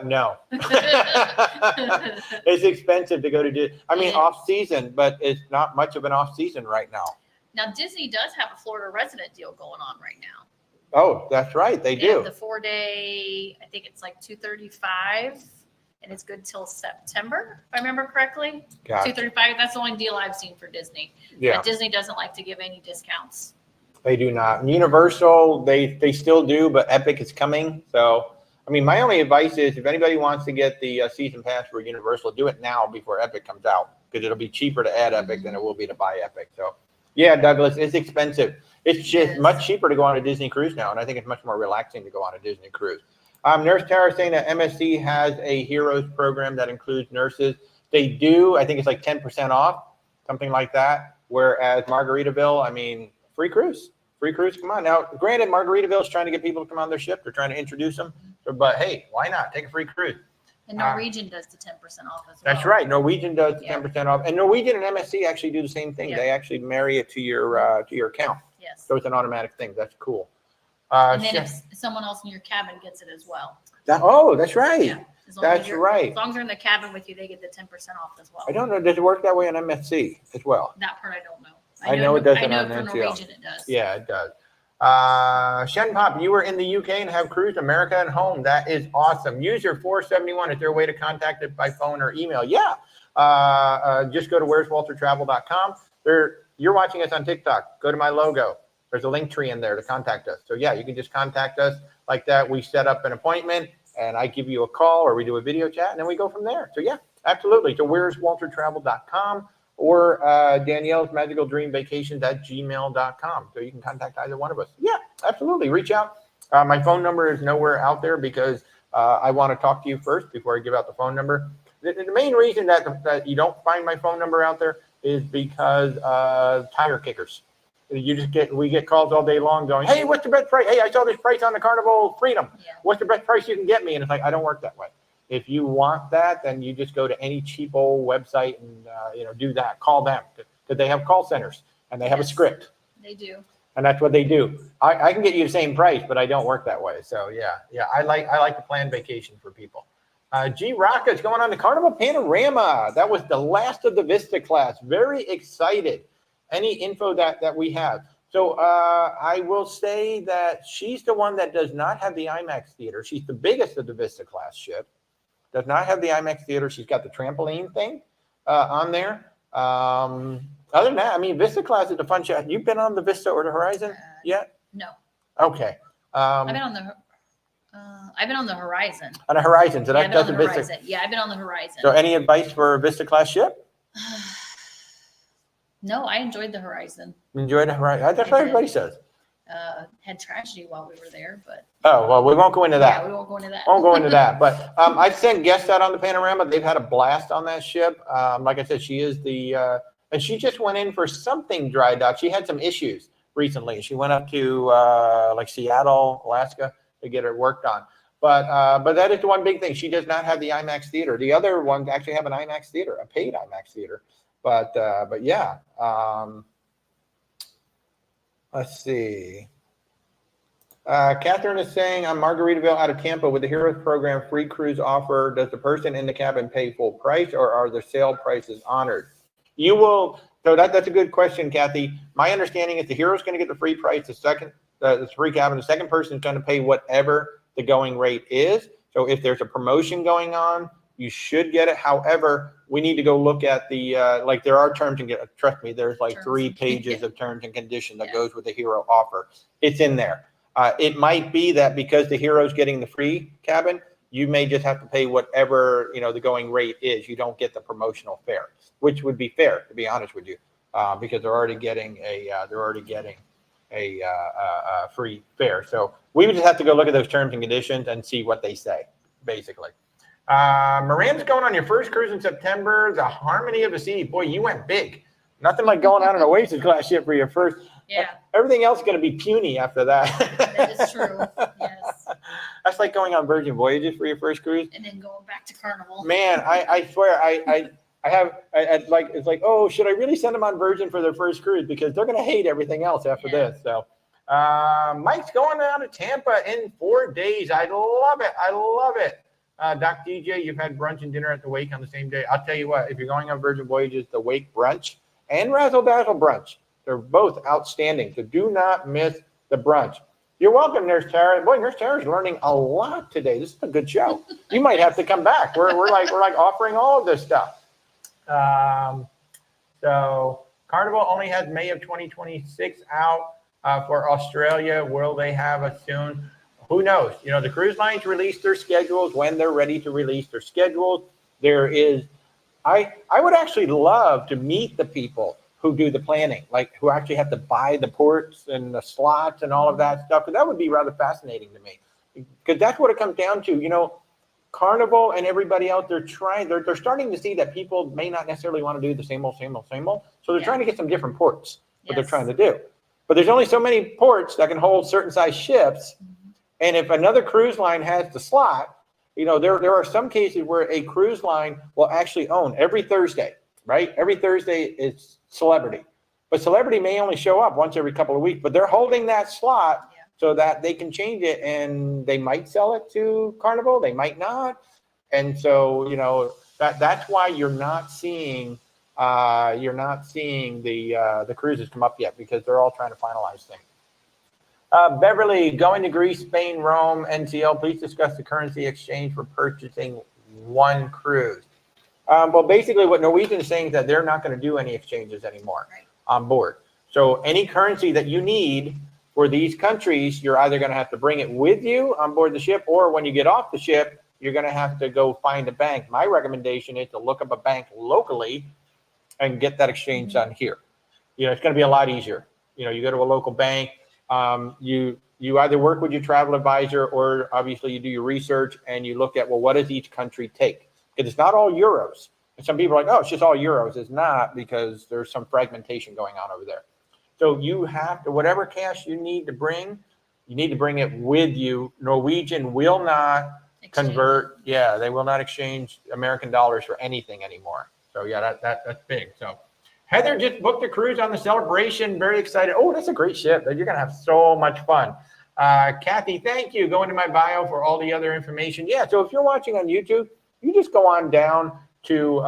No. It's expensive to go to Disney. I mean, off season, but it's not much of an off season right now. Now, Disney does have a Florida resident deal going on right now. Oh, that's right. They do. The 4-day, I think it's like $235, and it's good till September, if I remember correctly. Gotcha. $235. That's the only deal I've seen for Disney. Yeah. But Disney doesn't like to give any discounts. They do not. Universal, they still do, but Epic is coming. So, I mean, my only advice is if anybody wants to get the season pass for Universal, do it now before Epic comes out, because it'll be cheaper to add Epic than it will be to buy Epic. So, yeah, Douglas, it's expensive. It's just much cheaper to go on a Disney cruise now, and I think it's much more relaxing to go on a Disney cruise. Nurse Tara saying that MSC has a Heroes program that includes nurses. They do. I think it's like 10% off, something like that. Whereas Margaritaville, I mean, free cruise. Free cruise, come on. Now, granted, Margaritaville is trying to get people to come on their ship. They're trying to introduce them. But, hey, why not? Take a free cruise. And Norwegian does the 10% off as well. That's right. Norwegian does 10% off. And Norwegian and MSC actually do the same thing. They actually marry it to your account. Yes. So it's an automatic thing. That's cool. And then if someone else in your cabin gets it as well. That's right. Yeah. That's right. As long as they're in the cabin with you, they get the 10% off as well. I don't know. Does it work that way on MSC as well? That part I don't know. I know it does. I know for Norwegian it does. Yeah, it does. Shen Pop, you were in the UK and have cruised America and home. That is awesome. User 471, is there a way to contact it by phone or email? Yeah. Just go to where'swaltertravel.com. You're watching us on TikTok. Go to my logo. There's a link tree in there to contact us. So yeah, you can just contact us like that. We set up an appointment and I give you a call or we do a video chat and then we go from there. So yeah, absolutely. So where'swaltertravel.com or Danielle's Magical Dream Vacations at gmail.com. So you can contact either one of us. Yeah, absolutely. Reach out. My phone number is nowhere out there because I want to talk to you first before I give out the phone number. The main reason that you don't find my phone number out there is because tire kickers. We get calls all day long going, hey, what's the best price? Hey, I saw this price on the Carnival Freedom. Yeah. What's the best price you can get me? And it's like, I don't work that way. If you want that, then you just go to any cheap old website and do that. Call them because they have call centers and they have a script. They do. And that's what they do. I can get you the same price, but I don't work that way. So yeah. I like to plan vacation for people. G Rocka is going on the Carnival Panorama. That was the last of the Vista class. Very excited. Any info that we have. So I will say that she's the one that does not have the IMAX theater. She's the biggest of the Vista class ship. Does not have the IMAX theater. She's got the trampoline thing on there. Other than that, I mean, Vista class is a fun ship. You've been on the Vista or the Horizon yet? No. Okay. I've been on the Horizon. On the Horizon. So that's a Vista. Horizon. Yeah, I've been on the Horizon. So any advice for a Vista class ship? No, I enjoyed the Horizon. Enjoyed the Horizon. That's what everybody says. Had tragedy while we were there, but. Oh, well, we won't go into that. Yeah, we won't go into that. Won't go into that. But I've sent guests out on the Panorama. They've had a blast on that ship. Like I said, she is and she just went in for something dry dock. She had some issues recently. She went up to like Seattle, Alaska to get her worked on. But that is the one big thing. She does not have the IMAX theater. The other ones actually have an IMAX theater, a paid IMAX theater. But yeah. Let's see. Catherine is saying, I'm Margaritaville out of Tampa with the Heroes Program free cruise offer. Does the person in the cabin pay full price or are the sale prices honored? You will. So that's a good question, Kathy. My understanding is the Hero's going to get the free price. The free cabin. The second person is going to pay whatever the going rate is. So if there's a promotion going on, you should get it. However, we need to go look at the like there are terms and trust me, there's like 3 pages of terms and conditions that goes with the Hero offer. It's in there. It might be that because the Hero's getting the free cabin, you may just have to pay whatever the going rate is. You don't get the promotional fare, which would be fair, to be honest with you, because they're already getting a free fare. So we would just have to go look at those terms and conditions and see what they say, basically. Miranda's going on your first cruise in September. The Harmony of the Sea. Boy, you went big. Nothing like going on an Oasis class ship for your first. Yeah. Everything else is going to be puny after that. That is true. Yes. That's like going on Virgin Voyages for your first cruise. And then going back to Carnival. Man, I swear, I like, it's like, oh, should I really send them on Virgin for their first cruise? Because they're going to hate everything else after this. So Mike's going out of Tampa in 4 days. I love it. I love it. Doc DJ, you've had brunch and dinner at the Wake on the same day. I'll tell you what, if you're going on Virgin Voyages, the Wake brunch and Razzle Dazzle brunch, they're both outstanding. So do not miss the brunch. You're welcome, Nurse Tara. Boy, Nurse Tara's learning a lot today. This is a good show. You might have to come back. We're like offering all of this stuff. So Carnival only has May of 2026 out for Australia. Will they have it soon? Who knows? The cruise lines release their schedules when they're ready to release their schedules. I would actually love to meet the people who do the planning, like who actually have to buy the ports and the slots and all of that stuff. Because that would be rather fascinating to me. Because that's what it comes down to. Carnival and everybody else, they're starting to see that people may not necessarily want to do the same old. So they're trying to get some different ports, what they're trying to do. But there's only so many ports that can hold certain size ships. And if another cruise line has the slot, there are some cases where a cruise line will actually own every Thursday, right? Every Thursday is Celebrity. But Celebrity may only show up once every couple of weeks, but they're holding that slot so that they can change it, and they might sell it to Carnival, they might not. And so, that's why you're not seeing the cruises come up yet, because they're all trying to finalize things. Beverly, going to Greece, Spain, Rome, NCL. Please discuss the currency exchange for purchasing one cruise. Well, basically what Norwegian is saying is that they're not going to do any exchanges anymore on board. So any currency that you need for these countries, you're either going to have to bring it with you on board the ship, or when you get off the ship, you're going to have to go find a bank. My recommendation is to look up a bank locally and get that exchange done here. It's going to be a lot easier. You go to a local bank. You you either work with your travel advisor or obviously you do your research and you look at, well, what does each country take? Because it's not all euros. And some people are like, oh, it's just all euros. It's not, because there's some fragmentation going on over there. So you have to, whatever cash you need to bring it with you. Norwegian will not convert. Yeah, they will not exchange American dollars for anything anymore. So yeah, that's big. So Heather just booked a cruise on the Celebration. Very excited. Oh, that's a great ship. You're going to have so much fun. Kathy, thank you. Go into my bio for all the other information. Yeah, so if you're watching on YouTube, you just go on down to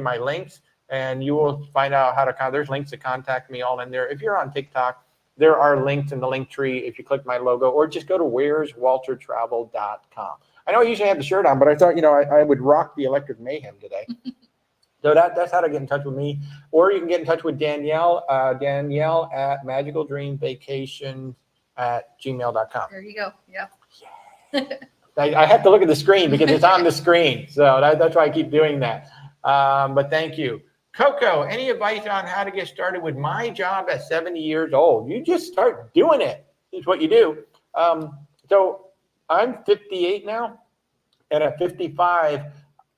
my links, and you will find out how to there's links to contact me all in there. If you're on TikTok, there are links in the link tree if you click my logo, or just go to where'swaltertravel.com. I know I usually have the shirt on, but I thought, I would rock the Electric Mayhem today. So that's how to get in touch with me. Or you can get in touch with Danielle, Danielle at magicaldreamvacations@gmail.com. There you go. Yeah. I have to look at the screen because it's on the screen. So that's why I keep doing that. But thank you. Coco, any advice on how to get started with my job at 70 years old? You just start doing it. Is what you do. So I'm 58 now, and at 55,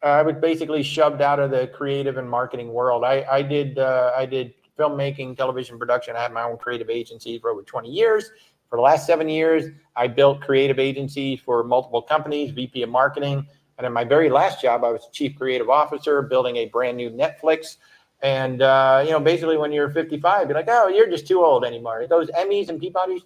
I was basically shoved out of the creative and marketing world. I did filmmaking, television production. I had my own creative agency for over 20 years. For the last 7 years, I built creative agencies for multiple companies, VP of marketing. And in my very last job, I was chief creative officer, building a brand new Netflix. And, basically when you're 55, you're like, oh, you're just too old anymore. Those Emmys and Peabodys,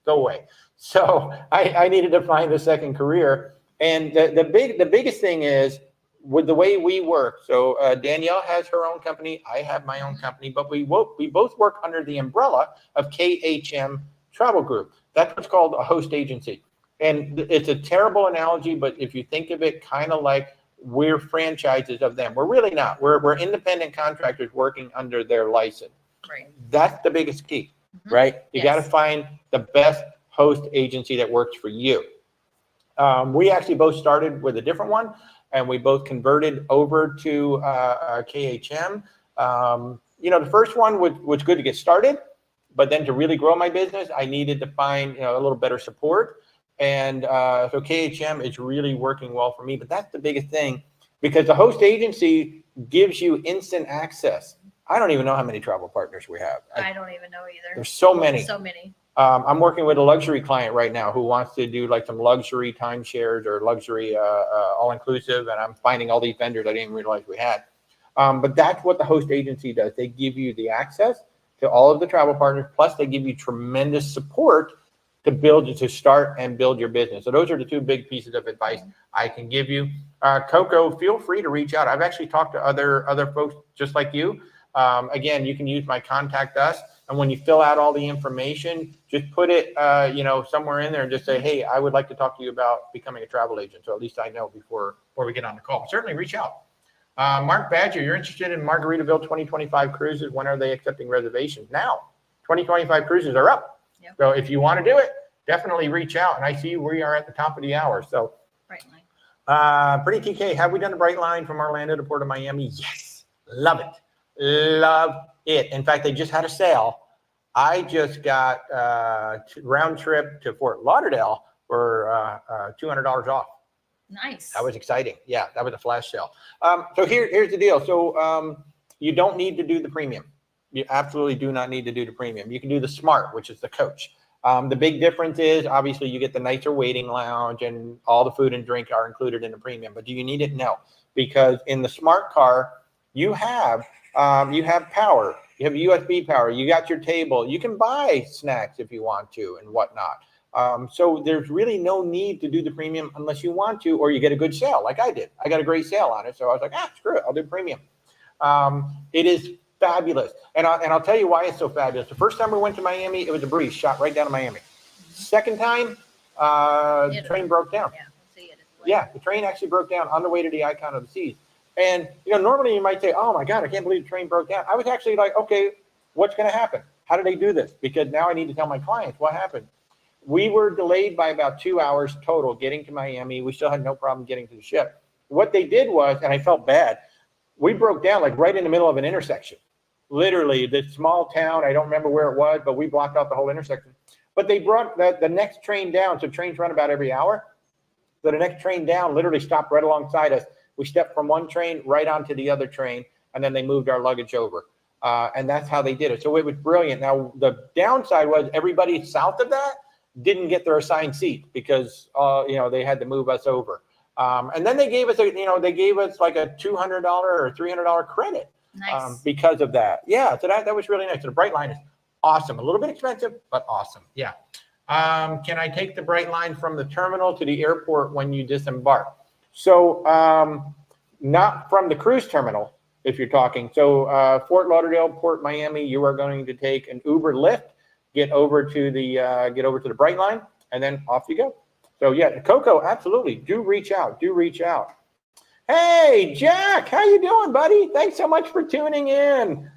go away. So I needed to find a second career. And the biggest thing is with the way we work. So Danielle has her own company. I have my own company, but we both work under the umbrella of KHM Travel Group. That's what's called a host agency. And it's a terrible analogy, but if you think of it kind of like we're franchises of them, we're really not. We're independent contractors working under their license. Right. That's the biggest key, right? You got to find the best host agency that works for you. We actually both started with a different one, and we both converted over to KHM. The first one was good to get started, but then to really grow my business, I needed to find a little better support. And so KHM is really working well for me. But that's the biggest thing, because the host agency gives you instant access. I don't even know how many travel partners we have. I don't even know either. There's so many. So many. I'm working with a luxury client right now who wants to do like some luxury timeshares or luxury all-inclusive, and I'm finding all these vendors I didn't even realize we had. But that's what the host agency does. They give you the access to all of the travel partners, plus they give you tremendous support to start and build your business. So those are the two big pieces of advice I can give you. Coco, feel free to reach out. I've actually talked to other folks just like you. Again, you can use my contact us. And when you fill out all the information, just put it, somewhere in there and just say, hey, I would like to talk to you about becoming a travel agent. So at least I know before we get on the call. Certainly reach out. Mark Badger, you're interested in Margaritaville 2025 cruises. When are they accepting reservations? Now, 2025 cruises are up. Yep. So if you want to do it, definitely reach out. And I see we are at the top of the hour. So Brightline. Pretty TK, have we done a Brightline from Orlando to Port of Miami? Yes. Love it. Love it. In fact, they just had a sale. I just got round trip to Fort Lauderdale for $200 off. Nice. That was exciting. Yeah, that was a flash sale. So here's the deal. So you don't need to do the premium. You absolutely do not need to do the premium. You can do the smart, which is the coach. The big difference is obviously you get the nicer waiting lounge and all the food and drink are included in the premium. But do you need it? No, because in the smart car, you have power. You have USB power. You got your table. You can buy snacks if you want to and whatnot. So there's really no need to do the premium unless you want to, or you get a good sale like I did. I got a great sale on it. So I was like, screw it. I'll do premium. It is fabulous. And I'll tell you why it's so fabulous. The first time we went to Miami, it was a breeze, shot right down to Miami. Second time, the train broke down. Yeah, the train actually broke down on the way to the Icon of the Seas. And, normally you might say, oh my God, I can't believe the train broke down. I was actually like, okay, what's going to happen? How did they do this? Because now I need to tell my clients what happened. We were delayed by about 2 hours total getting to Miami. We still had no problem getting to the ship. What they did was, and I felt bad, we broke down like right in the middle of an intersection. Literally, this small town, I don't remember where it was, but we blocked out the whole intersection. But they brought the next train down. So trains run about every hour. So the next train down literally stopped right alongside us. We stepped from one train right onto the other train, and then they moved our luggage over. And that's how they did it. So it was brilliant. Now, the downside was everybody south of that didn't get their assigned seat because, they had to move us over. And then they gave us, like a $200 or $300 credit. Nice. Because of that. Yeah, so that was really nice. So the Brightline is awesome. A little bit expensive, but awesome. Yeah. Can I take the Brightline from the terminal to the airport when you disembark? So not from the cruise terminal, if you're talking. So Fort Lauderdale, Port Miami, you are going to take an Uber Lyft, get over to the Brightline, and then off you go. So yeah, Coco, absolutely. Do reach out. Hey, Jack, how you doing, buddy? Thanks so much for tuning in.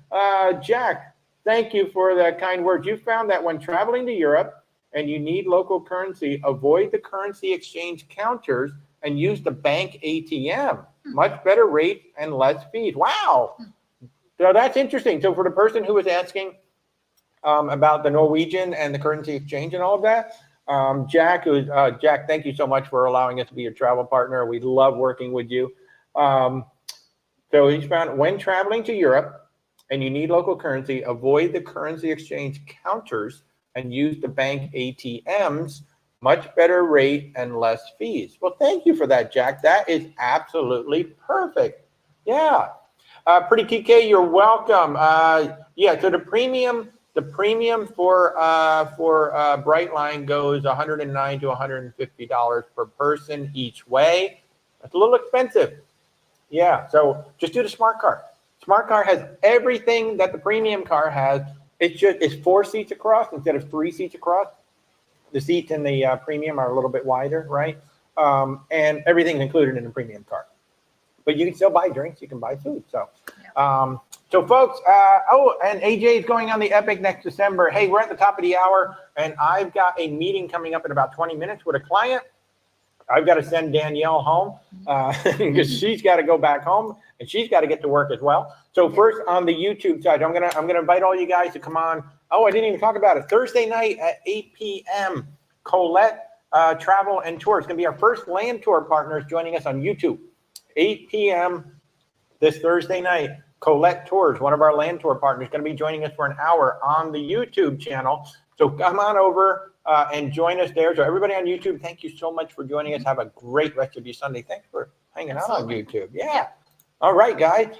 Jack, thank you for the kind words. You found that when traveling to Europe and you need local currency, avoid the currency exchange counters and use the bank ATM. Much better rate and less fees. Wow. So that's interesting. So for the person who was asking about the Norwegian and the currency exchange and all of that, Jack, thank you so much for allowing us to be your travel partner. We love working with you. So he's found when traveling to Europe and you need local currency, avoid the currency exchange counters and use the bank ATMs. Much better rate and less fees. Well, thank you for that, Jack. That is absolutely perfect. Yeah. Pretty TK, you're welcome. Yeah, so the premium for Brightline goes $109 to $150 per person each way. That's a little expensive. Yeah, so just do the Smart Card. Smart Card has everything that the premium car has. It's 4 seats across instead of 3 seats across. The seats in the premium are a little bit wider, right? And everything's included in the premium car. But you can still buy drinks. You can buy food. So, so folks, and AJ is going on the Epic next December. Hey, we're at the top of the hour, and I've got a meeting coming up in about 20 minutes with a client. I've got to send Danielle home because she's got to go back home and she's got to get to work as well. So first on the YouTube side, I'm gonna invite all you guys to come on. Oh, I didn't even talk about it. Thursday night at 8 p.m. Colette Travel and Tour. It's gonna be our first land tour partners joining us on YouTube. 8 p.m. this Thursday night. Colette Tours, one of our land tour partners, going to be joining us for an hour on the YouTube channel. So come on over and join us there. So everybody on YouTube, thank you so much for joining us. Have a great rest of your Sunday. Thanks for hanging out on YouTube. Yeah. All right, guys.